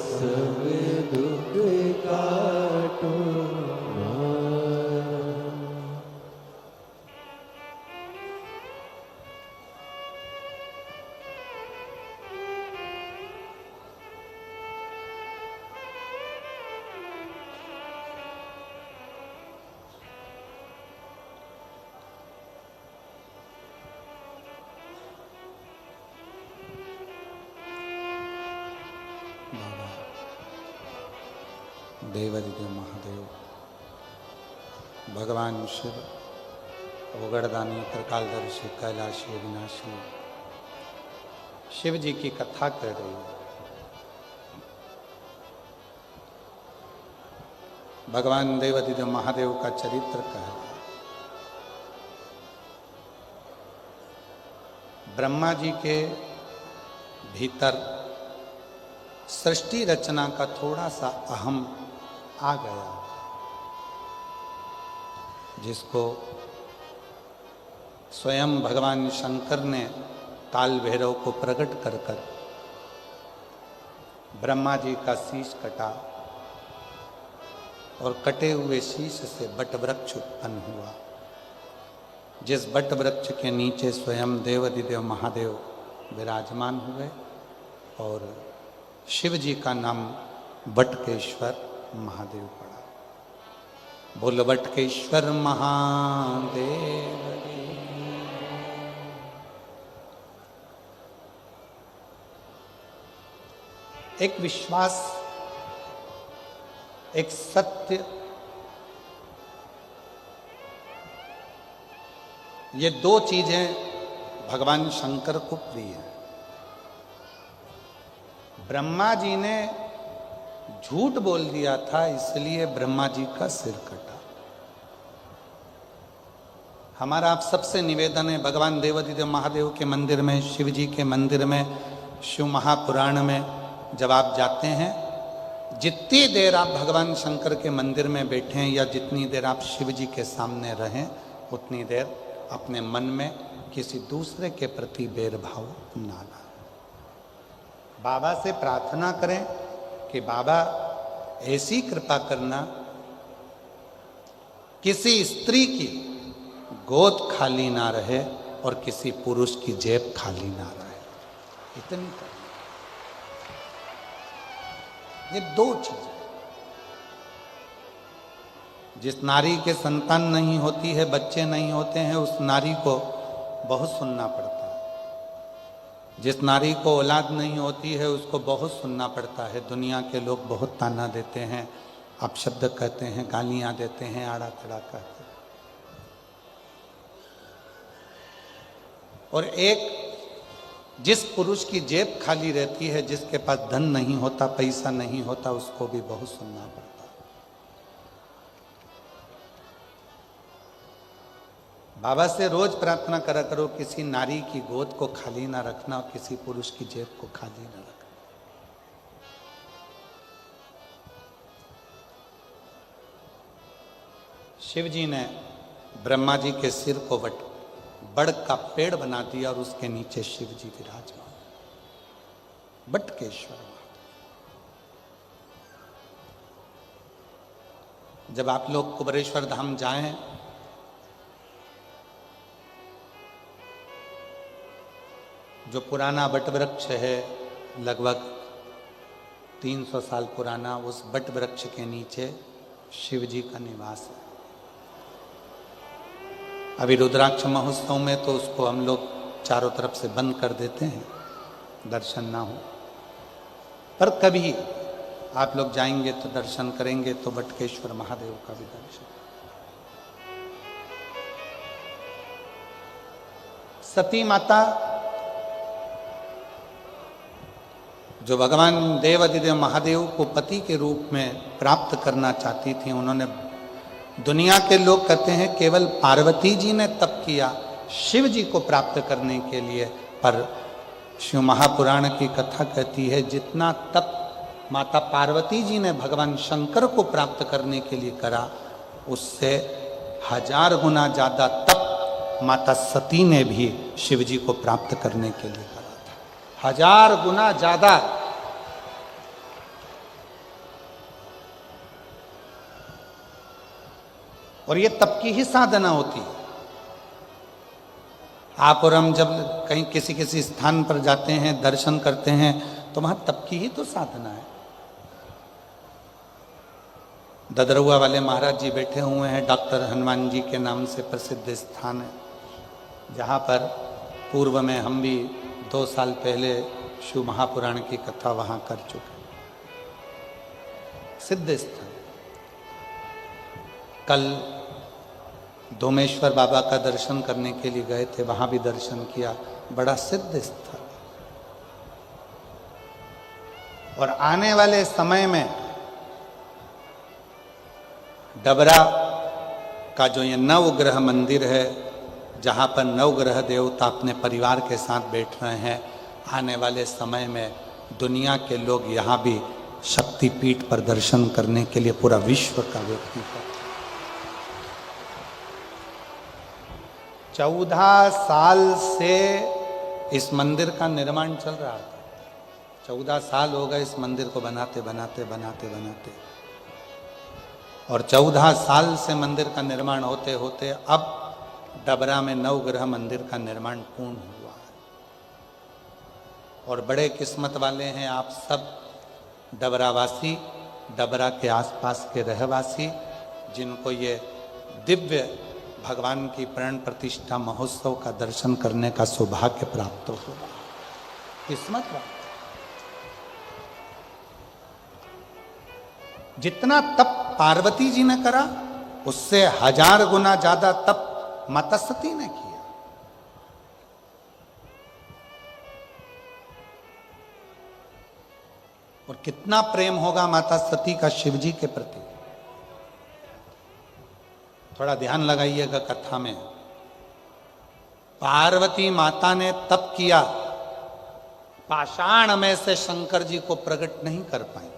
सब दुख काटो हमारा। बाबा देवादिदेव महादेव भगवान शिव ओगड़दानी त्रिकालदर्शी कैलाशी अविनाशी शिव जी की कथा कर रही है। भगवान देवादिदेव महादेव का चरित्र कह रहा है। ब्रह्मा जी के भीतर सृष्टि रचना का थोड़ा सा अहम आ गया, जिसको स्वयं भगवान शंकर ने काल भैरव को प्रकट कर कर ब्रह्मा जी का शीश कटा और कटे हुए शीश से बट वृक्ष उत्पन्न हुआ, जिस बट वृक्ष के नीचे स्वयं देवादिदेव महादेव विराजमान हुए और शिव जी का नाम बटकेश्वर महादेव पड़ा। बोल बटकेश्वर महादेव की। एक विश्वास, एक सत्य, ये दो चीजें भगवान शंकर को प्रिय हैं। ब्रह्मा जी ने झूठ बोल दिया था, इसलिए ब्रह्मा जी का सिर कटा। हमारा आप सबसे निवेदन है, भगवान देवादिदेव महादेव के मंदिर में, शिव जी के मंदिर में, शिव महापुराण में जब आप जाते हैं, जितनी देर आप भगवान शंकर के मंदिर में बैठें या जितनी देर आप शिव जी के सामने रहें, उतनी देर अपने मन में किसी दूसरे के प्रति भेदभाव ना लाएं। बाबा से प्रार्थना करें कि बाबा ऐसी कृपा करना, किसी स्त्री की गोद खाली ना रहे और किसी पुरुष की जेब खाली ना रहे। इतनी करना। ये दो चीजें। जिस नारी के संतान नहीं होती है, बच्चे नहीं होते हैं, उस नारी को बहुत सुनना पड़ता है। जिस नारी को औलाद नहीं होती है, उसको बहुत सुनना पड़ता है। दुनिया के लोग बहुत ताना देते हैं, अपशब्द कहते हैं, गालियां देते हैं, आड़ा खड़ा कहते हैं। और एक जिस पुरुष की जेब खाली रहती है, जिसके पास धन नहीं होता, पैसा नहीं होता, उसको भी बहुत सुनना पड़ता है। बाबा से रोज प्रार्थना करा करो, किसी नारी की गोद को खाली ना रखना और किसी पुरुष की जेब को खाली ना रखना। शिव जी ने ब्रह्मा जी के सिर को बड़ का पेड़ बना दिया और उसके नीचे शिव जी विराजमान, बटकेश्वर। जब आप लोग कुबरेश्वर धाम जाएं, जो पुराना बट वृक्ष है, लगभग 300 साल पुराना, उस बट वृक्ष के नीचे शिव जी का निवास है। अभी रुद्राक्ष महोत्सव में तो उसको हम लोग चारों तरफ से बंद कर देते हैं, दर्शन ना हो। पर कभी आप लोग जाएंगे तो दर्शन करेंगे तो बटकेश्वर महादेव का भी दर्शन। सती माता जो भगवान देवादिदेव महादेव को पति के रूप में प्राप्त करना चाहती थी, उन्होंने, दुनिया के लोग कहते हैं केवल पार्वती जी ने तप किया शिव जी को प्राप्त करने के लिए, पर शिव महापुराण की कथा कहती है जितना तप माता पार्वती जी ने भगवान शंकर को प्राप्त करने के लिए करा, उससे 1000 गुना ज्यादा तप माता सती ने भी शिव जी को प्राप्त करने के लिए करा था। 1000 गुना ज्यादा। और ये तप की ही साधना होती है। आप और हम जब कहीं किसी किसी स्थान पर जाते हैं, दर्शन करते हैं, तो वहां तप की ही तो साधना है। ददरुआ वाले महाराज जी बैठे हुए हैं, डॉक्टर हनुमान जी के नाम से प्रसिद्ध स्थान है, जहाँ पर पूर्व में हम भी 2 साल पहले शिव महापुराण की कथा वहाँ कर चुके। सिद्ध स्थान। कल दोमेश्वर बाबा का दर्शन करने के लिए गए थे, वहाँ भी दर्शन किया। बड़ा सिद्ध स्थल। और आने वाले समय में डबरा का जो ये नवग्रह मंदिर है, जहाँ पर नवग्रह देवता अपने परिवार के साथ बैठ रहे हैं, आने वाले समय में दुनिया के लोग यहाँ भी शक्तिपीठ पर दर्शन करने के लिए पूरा विश्व का व्यक्ति है। 14 साल से इस मंदिर का निर्माण चल रहा था। 14 साल हो गए इस मंदिर को बनाते बनाते बनाते बनाते। और 14 साल से मंदिर का निर्माण होते होते अब डबरा में नवग्रह मंदिर का निर्माण पूर्ण हुआ है। और बड़े किस्मत वाले हैं आप सब डबरावासी, डबरा के आसपास के रहवासी, जिनको ये दिव्य भगवान की प्राण प्रतिष्ठा महोत्सव का दर्शन करने का सौभाग्य प्राप्त हुआ। किस्मत प्राप्त। जितना तप पार्वती जी ने करा, उससे 1000 गुना ज्यादा तप माता सती ने किया। और कितना प्रेम होगा माता सती का शिव जी के प्रति। थोड़ा ध्यान लगाइएगा कथा में। पार्वती माता ने तप किया, पाषाण में से शंकर जी को प्रकट नहीं कर पाई।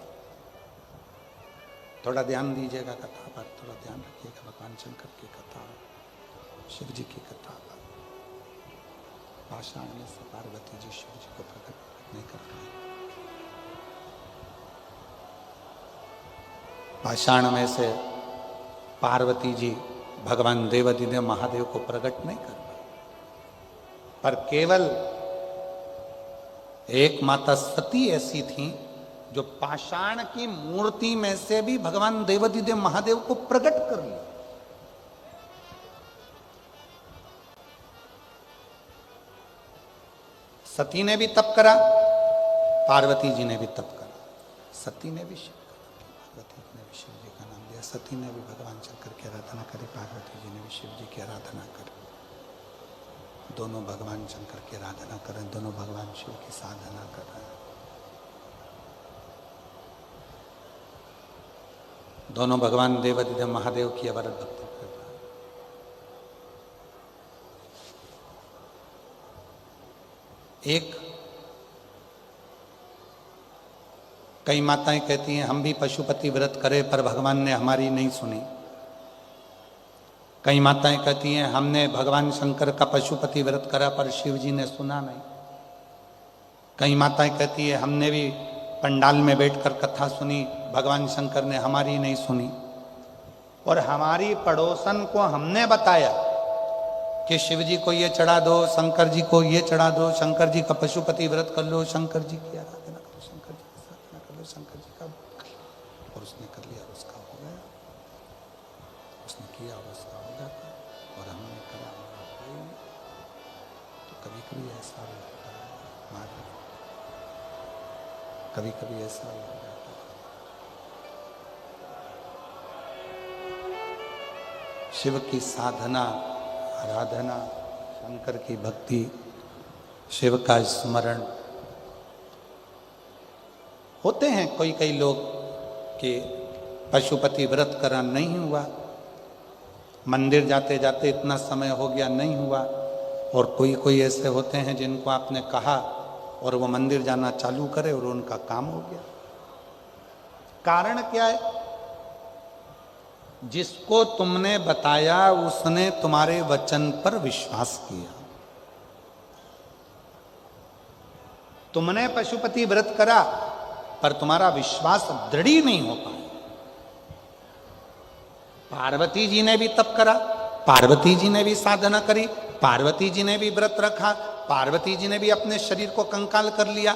थोड़ा ध्यान दीजिएगा कथा पर, थोड़ा ध्यान रखिएगा। भगवान शंकर की कथा, शिव जी की कथा पर। पाषाण में से पार्वती जी शिव जी को प्रकट नहीं कर पाई। पाषाण में से पार्वती जी भगवान देवाधिदेव महादेव को प्रकट नहीं कर पाए, पर केवल एक माता सती ऐसी थी जो पाषाण की मूर्ति में से भी भगवान देवाधिदेव महादेव को प्रकट कर लिया। सती ने भी तप करा, पार्वती जी ने भी तप करा। सती ने भी शिव का नाम लिया, पार्वती जी ने भी शिव जी का नाम लिया। सती ने भी भगवान शंकर की आराधना करी, पार्वती जी ने भी शिव जी की आराधना करी। दोनों भगवान शंकर की आराधना कर रहे हैं, दोनों भगवान शिव की साधना कर रहे हैं। दोनों भगवान देवाधिदेव महादेव की अवरत भक्ति कर रहे हैं। एक कई माताएं कहती हैं हम भी पशुपति व्रत करें पर भगवान ने हमारी नहीं सुनी। कई माताएं कहती हैं हमने भगवान शंकर का पशुपति व्रत करा पर शिव जी ने सुना नहीं। कई माताएं कहती है हमने भी पंडाल में बैठकर कथा सुनी, भगवान शंकर ने हमारी नहीं सुनी। और हमारी पड़ोसन को हमने बताया कि शिव जी को ये चढ़ा दो, शंकर जी को ये चढ़ा दो, शंकर जी का पशुपति व्रत कर लो, शंकर जी की आराधना करो, शंकर जी की साधना कर लो, शंकर जी का। और उसने कर लिया, उसका हो गया। उसने किया, उसका हो जाता। और हमने करा, तो कभी कभी ऐसा होता है हमारे, कभी कभी ऐसा हो जाता है। शिव की साधना, आराधना, शंकर की भक्ति, शिव का स्मरण होते हैं कोई कई लोग कि पशुपति व्रत करा नहीं हुआ, मंदिर जाते जाते इतना समय हो गया नहीं हुआ। और कोई कोई ऐसे होते हैं जिनको आपने कहा और वो मंदिर जाना चालू करे और उनका काम हो गया। कारण क्या है? जिसको तुमने बताया उसने तुम्हारे वचन पर विश्वास किया। तुमने पशुपति व्रत करा पर तुम्हारा विश्वास दृढ़ ही नहीं हो पाया। पार्वती जी ने भी तप करा, पार्वती जी ने भी साधना करी, पार्वती जी ने भी व्रत रखा, पार्वती जी ने भी अपने शरीर को कंकाल कर लिया,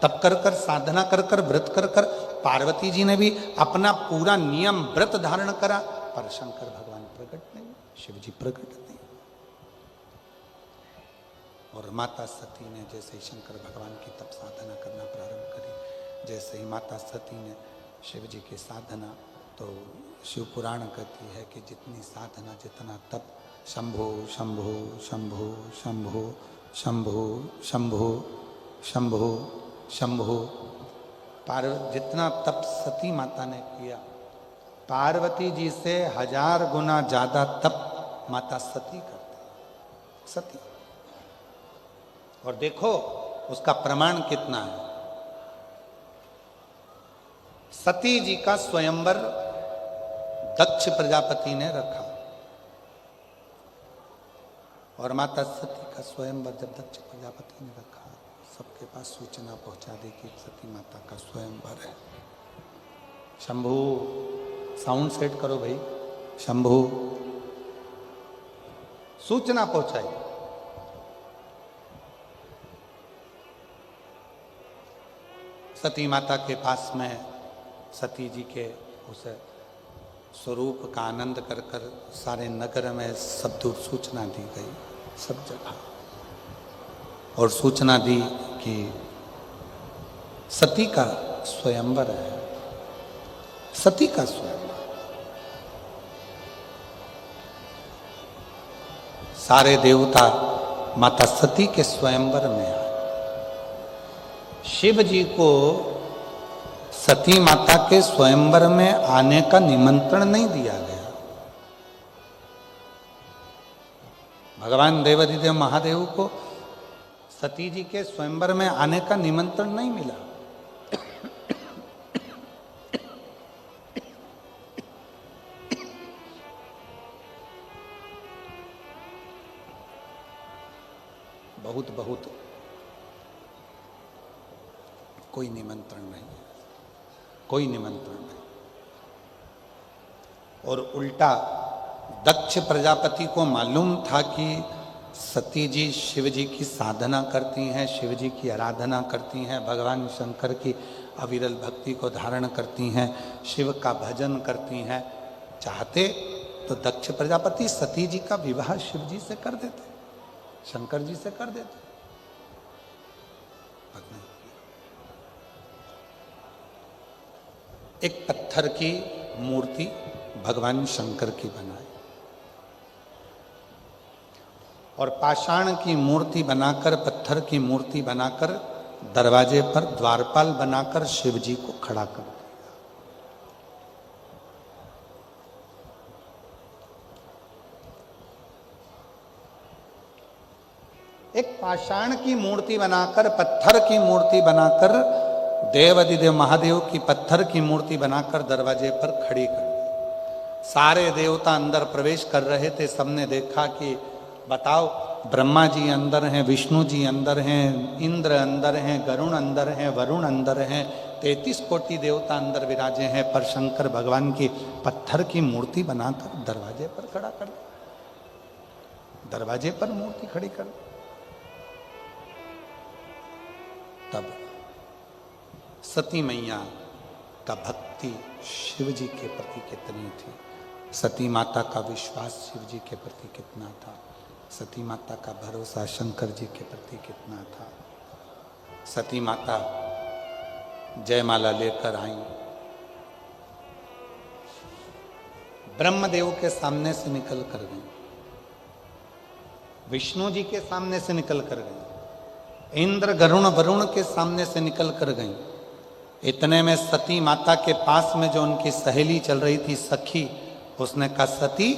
तप कर कर साधना कर कर व्रत कर कर पार्वती जी ने भी अपना पूरा नियम व्रत धारण करा, पर शंकर भगवान प्रकट नहीं, शिव जी प्रकट नहीं। और माता सती ने जैसे ही शंकर भगवान की तप साधना करना प्रारंभ करी, जैसे ही माता सती ने शिव जी की साधना, तो शिव पुराण कहती है कि जितनी साधना जितना तप, शंभो शंभो शंभो शंभो शंभो शंभो शंभो शंभो, जितना तप सती माता ने किया, पार्वती जी से 1000 गुना ज्यादा तप माता सती करते, सती। और देखो उसका प्रमाण कितना है। सती जी का स्वयंवर दक्ष प्रजापति ने रखा, और माता सती का स्वयंवर जब दक्ष प्रजापति ने रखा, सबके पास सूचना पहुंचा दी कि सती माता का स्वयंवर है। शंभू, साउंड सेट करो भाई, शंभू, सूचना पहुंचाई। सती माता के पास में सती जी के उस स्वरूप का आनंद कर कर सारे नगर में सब दूर सूचना दी गई, सब जगह, और सूचना दी कि सती का स्वयंवर है, सती का स्वयंवर। सारे देवता माता सती के स्वयंवर में आए। शिव जी को सती माता के स्वयंवर में आने का निमंत्रण नहीं दिया गया। भगवान देवाधिदेव महादेव को सती जी के स्वयंवर में आने का निमंत्रण नहीं मिला। बहुत बहुत कोई निमंत्रण नहीं, कोई निमंत्रण नहीं। और उल्टा दक्ष प्रजापति को मालूम था कि सती जी शिव जी की साधना करती हैं, शिव जी की आराधना करती हैं, भगवान शंकर की अविरल भक्ति को धारण करती हैं, शिव का भजन करती हैं। चाहते तो दक्ष प्रजापति सती जी का विवाह शिव जी से कर देते, शंकर जी से कर देते, पर नहीं। एक पत्थर की मूर्ति भगवान शंकर की बनाई, और पाषाण की मूर्ति बनाकर, पत्थर की मूर्ति बनाकर दरवाजे पर द्वारपाल बनाकर शिव जी को खड़ा कर दिया। एक पाषाण की मूर्ति बनाकर, पत्थर की मूर्ति बनाकर, देवाधिदेव महादेव की पत्थर की मूर्ति बनाकर दरवाजे पर खड़ी कर दी। सारे देवता अंदर प्रवेश कर रहे थे। सबने देखा कि बताओ, ब्रह्मा जी अंदर हैं, विष्णु जी अंदर हैं, इंद्र अंदर हैं, गरुण अंदर हैं, वरुण अंदर हैं, 33 कोटि देवता अंदर विराजे हैं, पर शंकर भगवान की पत्थर की मूर्ति बनाकर दरवाजे पर खड़ा कर दी, दरवाजे पर मूर्ति खड़ी कर दी। तब सती मैया का भक्ति शिव जी के प्रति कितनी थी, सती माता का विश्वास शिव जी के प्रति कितना था, सती माता का भरोसा शंकर जी के प्रति कितना था। सती माता जयमाला लेकर आई, ब्रह्मदेव के सामने से निकल कर गई, विष्णु जी के सामने से निकल कर गई, इंद्र गरुण वरुण के सामने से निकल कर गई। इतने में सती माता के पास में जो उनकी सहेली चल रही थी, सखी, उसने कहा, सती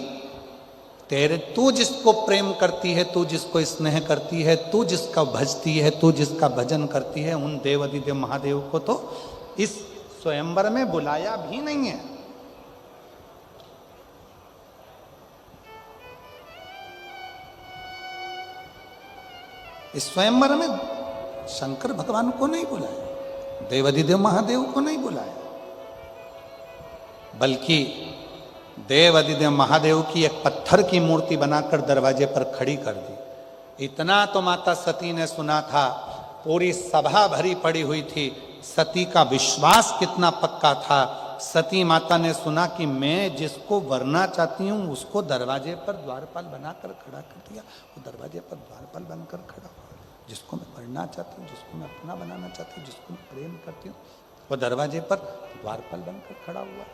तेरे तू जिसको प्रेम करती है, तू जिसको स्नेह करती है, तू जिसका भजती है, तू जिसका भजन करती है, उन देव अधिदेव महादेव को तो इस स्वयंवर में बुलाया भी नहीं है। इस स्वयंवर में शंकर भगवान को नहीं बुलाया, देव अधिदेव महादेव को नहीं बुलाया, बल्कि देव अधिदेव महादेव की एक पत्थर की मूर्ति बनाकर दरवाजे पर खड़ी कर दी। इतना तो माता सती ने सुना था, पूरी सभा भरी पड़ी हुई थी। सती का विश्वास कितना पक्का था। सती माता ने सुना कि मैं जिसको वरना चाहती हूं उसको दरवाजे पर द्वारपाल बनाकर खड़ा कर दिया। वो दरवाजे पर द्वारपाल बनकर खड़ा हुआ। जिसको मैं वरना चाहती हूँ, जिसको मैं अपना बनाना चाहती हूँ, जिसको मैं प्रेम करती हूँ, वो दरवाजे पर द्वारपाल बनकर खड़ा हुआ।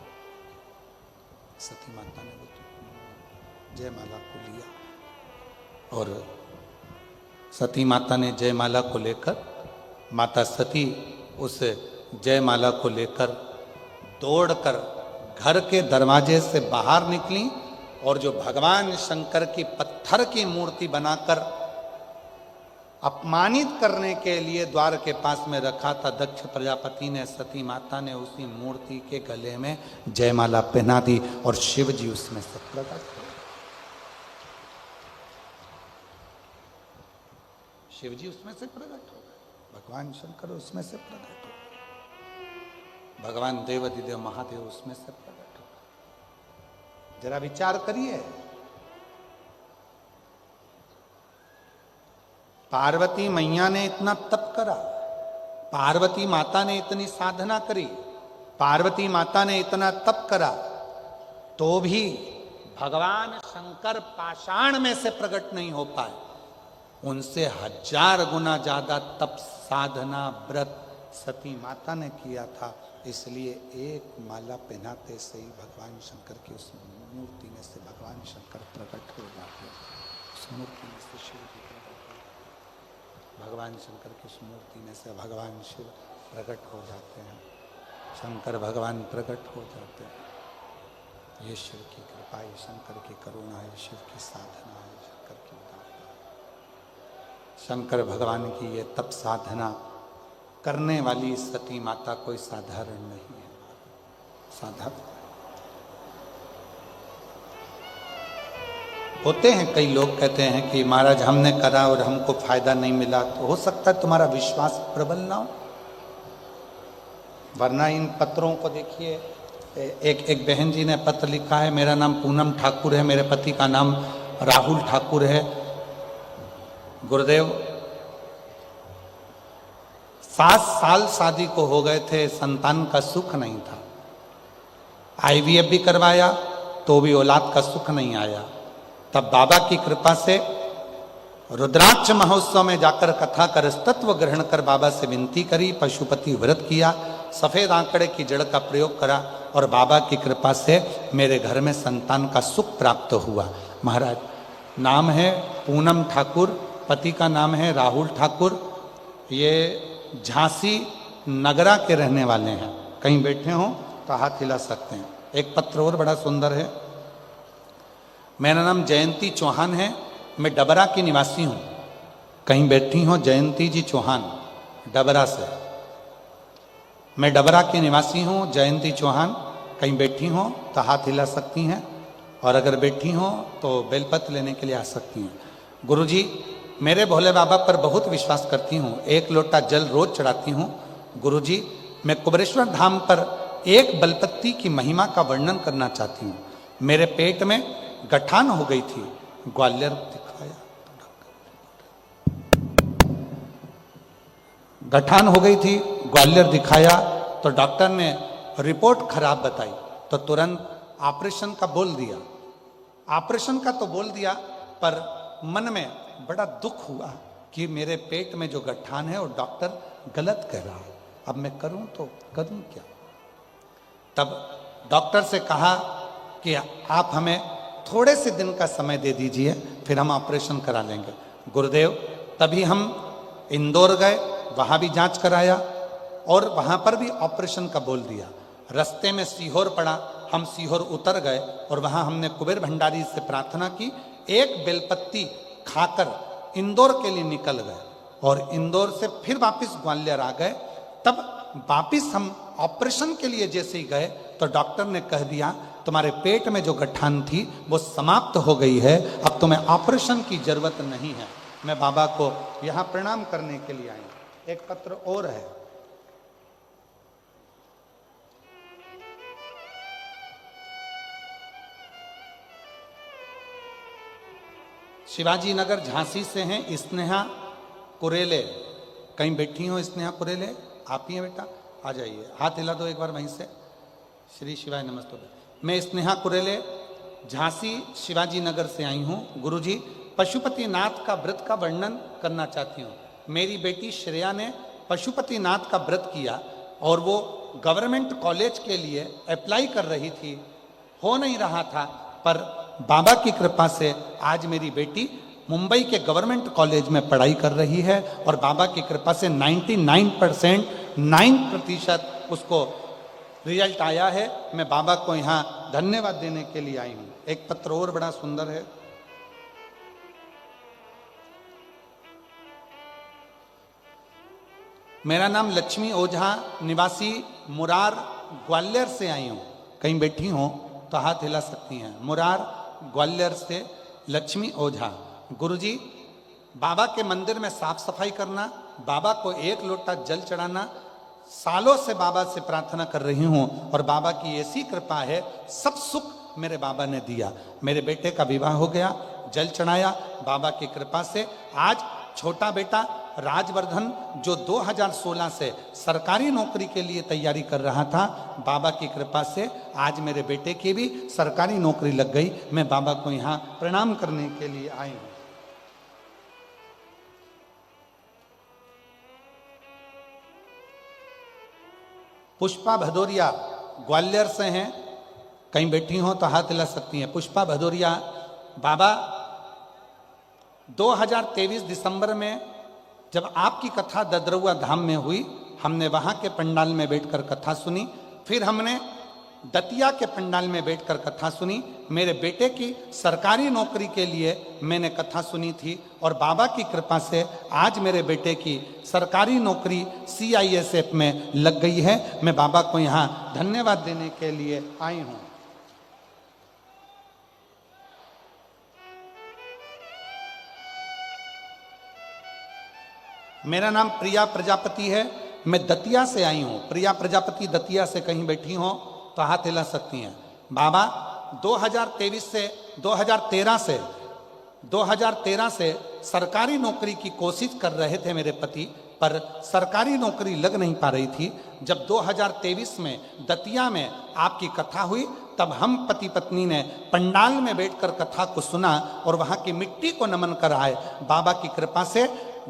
सती माता ने वो जयमाला को लिया और सती माता ने जयमाला को लेकर, माता सती उस जयमाला को लेकर दौड़कर घर के दरवाजे से बाहर निकली और जो भगवान शंकर की पत्थर की मूर्ति बनाकर अपमानित करने के लिए द्वार के पास में रखा था दक्ष प्रजापति ने, सती माता ने उसी मूर्ति के गले में जयमाला पहना दी और शिव जी उसमें से प्रकट हुए। शिव जी उसमें से प्रकट हो गए, भगवान शंकर उसमें से प्रकट हो गए, भगवान देव अधिदेव महादेव उसमें से प्रकट हो गए। जरा विचार करिए, पार्वती मैया ने इतना तप करा, पार्वती माता ने इतनी साधना करी, पार्वती माता ने इतना तप करा, तो भी भगवान शंकर पाषाण में से प्रकट नहीं हो पाए। उनसे 1000 गुना ज्यादा तप साधना व्रत सती माता ने किया था। इसलिए एक माला पहनाते से ही भगवान शंकर की उस मूर्ति में से भगवान शंकर प्रकट हो जाते हैं। उस मूर्ति में से शिव जी प्रकट हो, भगवान शंकर की उस मूर्ति में से भगवान शिव प्रकट हो जाते हैं, शंकर भगवान प्रकट हो जाते हैं। ये शिव की कृपा, ये शंकर की करुणा है, शिव की साधना है, शंकर की उदारता है। शंकर भगवान की ये तप साधना करने वाली सती माता कोई साधारण नहीं है, साधारण। होते हैं कई लोग कहते हैं कि महाराज हमने करा और हमको फायदा नहीं मिला, तो हो सकता है तुम्हारा विश्वास प्रबल ना हो, वरना इन पत्रों को देखिए। एक बहन जी ने पत्र लिखा है, मेरा नाम पूनम ठाकुर है, मेरे पति का नाम राहुल ठाकुर है। गुरुदेव 7 साल शादी को हो गए थे, संतान का सुख नहीं था, IVF भी करवाया तो भी औलाद का सुख नहीं आया। तब बाबा की कृपा से रुद्राक्ष महोत्सव में जाकर कथा कर तत्व ग्रहण कर बाबा से विनती करी, पशुपति व्रत किया, सफेद आंकड़े की जड़ का प्रयोग करा और बाबा की कृपा से मेरे घर में संतान का सुख प्राप्त हुआ। महाराज नाम है पूनम ठाकुर, पति का नाम है राहुल ठाकुर, ये झांसी नगरा के रहने वाले हैं। कहीं बैठे हों तो हाथ हिला सकते हैं। एक पत्र और बड़ा सुंदर है, मेरा नाम जयंती चौहान है, मैं डबरा की निवासी हूँ। कहीं बैठी हो जयंती जी चौहान, डबरा से। मैं डबरा की निवासी हूँ, जयंती चौहान। कहीं बैठी हो तो हाथ हिला सकती हैं, और अगर बैठी हो तो बेलपत्र लेने के लिए आ सकती हैं। गुरुजी मेरे भोले बाबा पर बहुत विश्वास करती हूँ, 1 लोटा जल रोज चढ़ाती हूँ। गुरुजी मैं कुबरेश्वर धाम पर एक बलपत्ती की महिमा का वर्णन करना चाहती हूँ। मेरे पेट में गठान हो गई थी, ग्वालियर दिखाया, गठान हो गई थी, ग्वालियर दिखाया तो डॉक्टर ने रिपोर्ट खराब बताई, तो तुरंत ऑपरेशन का बोल दिया। ऑपरेशन का तो बोल दिया, पर मन में बड़ा दुख हुआ कि मेरे पेट में जो गठान है वो डॉक्टर गलत कह रहा है, अब मैं करूं तो करूं क्या। तब डॉक्टर से कहा कि आप हमें थोड़े से दिन का समय दे दीजिए, फिर हम ऑपरेशन करा लेंगे। गुरुदेव तभी हम इंदौर गए, वहाँ भी जांच कराया और वहाँ पर भी ऑपरेशन का बोल दिया। रास्ते में सीहोर पड़ा, हम सीहोर उतर गए और वहाँ हमने कुबेर भंडारी से प्रार्थना की एक बेलपत्ती खाकर इंदौर के लिए निकल गए और इंदौर से फिर वापस ग्वालियर आ गए। तब वापस हम ऑपरेशन के लिए जैसे ही गए तो डॉक्टर ने कह दिया तुम्हारे पेट में जो गठान थी वो समाप्त हो गई है, अब तुम्हें ऑपरेशन की जरूरत नहीं है। मैं बाबा को यहां प्रणाम करने के लिए आई। एक पत्र और है। शिवाजी नगर झांसी से हैं स्नेहा कुरेले। कहीं बैठी हो स्नेहा कुरेले? आप ही हैं बेटा, आ जाइए, हाथ हिला दो एक बार वहीं से। श्री शिवाय नमस्ते। मैं स्नेहा कुरेले झांसी शिवाजी नगर से आई हूँ। गुरुजी, पशुपतिनाथ का व्रत का वर्णन करना चाहती हूँ। मेरी बेटी श्रेया ने पशुपतिनाथ का व्रत किया और वो गवर्नमेंट कॉलेज के लिए अप्लाई कर रही थी, हो नहीं रहा था, पर बाबा की कृपा से आज मेरी बेटी मुंबई के गवर्नमेंट कॉलेज में पढ़ाई कर रही है और बाबा की कृपा से 99% उसको रिजल्ट आया है। मैं बाबा को यहाँ धन्यवाद देने के लिए आई हूँ। एक पत्र और बड़ा सुंदर है। मेरा नाम लक्ष्मी ओझा, निवासी मुरार ग्वालियर से आई हूँ। कहीं बैठी हो तो हाथ हिला सकती हैं। मुरार ग्वालियर से लक्ष्मी ओझा। गुरुजी, बाबा के मंदिर में साफ सफाई करना, बाबा को एक लोटा जल चढ़ाना, सालों से बाबा से प्रार्थना कर रही हूँ और बाबा की ऐसी कृपा है, सब सुख मेरे बाबा ने दिया। मेरे बेटे का विवाह हो गया, जल चढ़ाया बाबा की कृपा से। आज छोटा बेटा राजवर्धन जो 2016 से सरकारी नौकरी के लिए तैयारी कर रहा था, बाबा की कृपा से आज मेरे बेटे की भी सरकारी नौकरी लग गई। मैं बाबा को यहाँ प्रणाम करने के लिए आई हूँ। पुष्पा भदौरिया ग्वालियर से हैं। कहीं बैठी हो तो हाथ हिला सकती हैं। पुष्पा भदौरिया, बाबा 2023 दिसंबर में जब आपकी कथा ददरुआ धाम में हुई, हमने वहाँ के पंडाल में बैठकर कथा सुनी। फिर हमने दतिया के पंडाल में बैठकर कथा सुनी। मेरे बेटे की सरकारी नौकरी के लिए मैंने कथा सुनी थी और बाबा की कृपा से आज मेरे बेटे की सरकारी नौकरी CISF में लग गई है। मैं बाबा को यहाँ धन्यवाद देने के लिए आई हूँ। मेरा नाम प्रिया प्रजापति है। मैं दतिया से आई हूँ। प्रिया प्रजापति दतिया से कहीं बैठी हो तो हाथ हिला सकती हैं। बाबा 2013 से सरकारी नौकरी की कोशिश कर रहे थे मेरे पति, पर सरकारी नौकरी लग नहीं पा रही थी। जब 2023 में दतिया में आपकी कथा हुई, तब हम पति पत्नी ने पंडाल में बैठकर कथा को सुना और वहाँ की मिट्टी को नमन कर आए। बाबा की कृपा से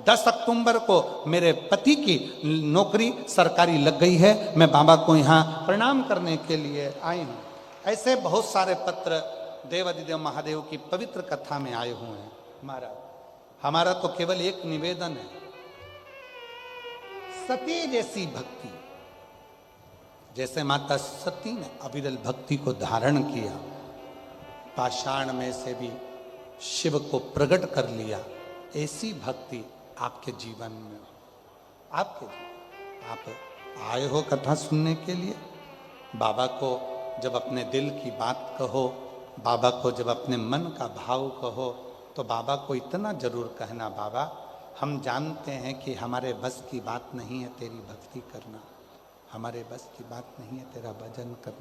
10 अक्टूबर को मेरे पति की नौकरी सरकारी लग गई है। मैं बाबा को यहाँ प्रणाम करने के लिए आई हूँ। ऐसे बहुत सारे पत्र देवादिदेव महादेव की पवित्र कथा में आए हुए हैं। हमारा तो केवल एक निवेदन है, सती जैसी भक्ति, जैसे माता सती ने अविरल भक्ति को धारण किया, पाषाण में से भी शिव को प्रकट कर लिया, ऐसी भक्ति आपके जीवन में, आप आए हो कथा सुनने के लिए। बाबा को जब अपने दिल की बात कहो, बाबा को जब अपने मन का भाव कहो, तो बाबा को इतना जरूर कहना, बाबा हम जानते हैं कि हमारे बस की बात नहीं है तेरी भक्ति करना, हमारे बस की बात नहीं है तेरा भजन करना।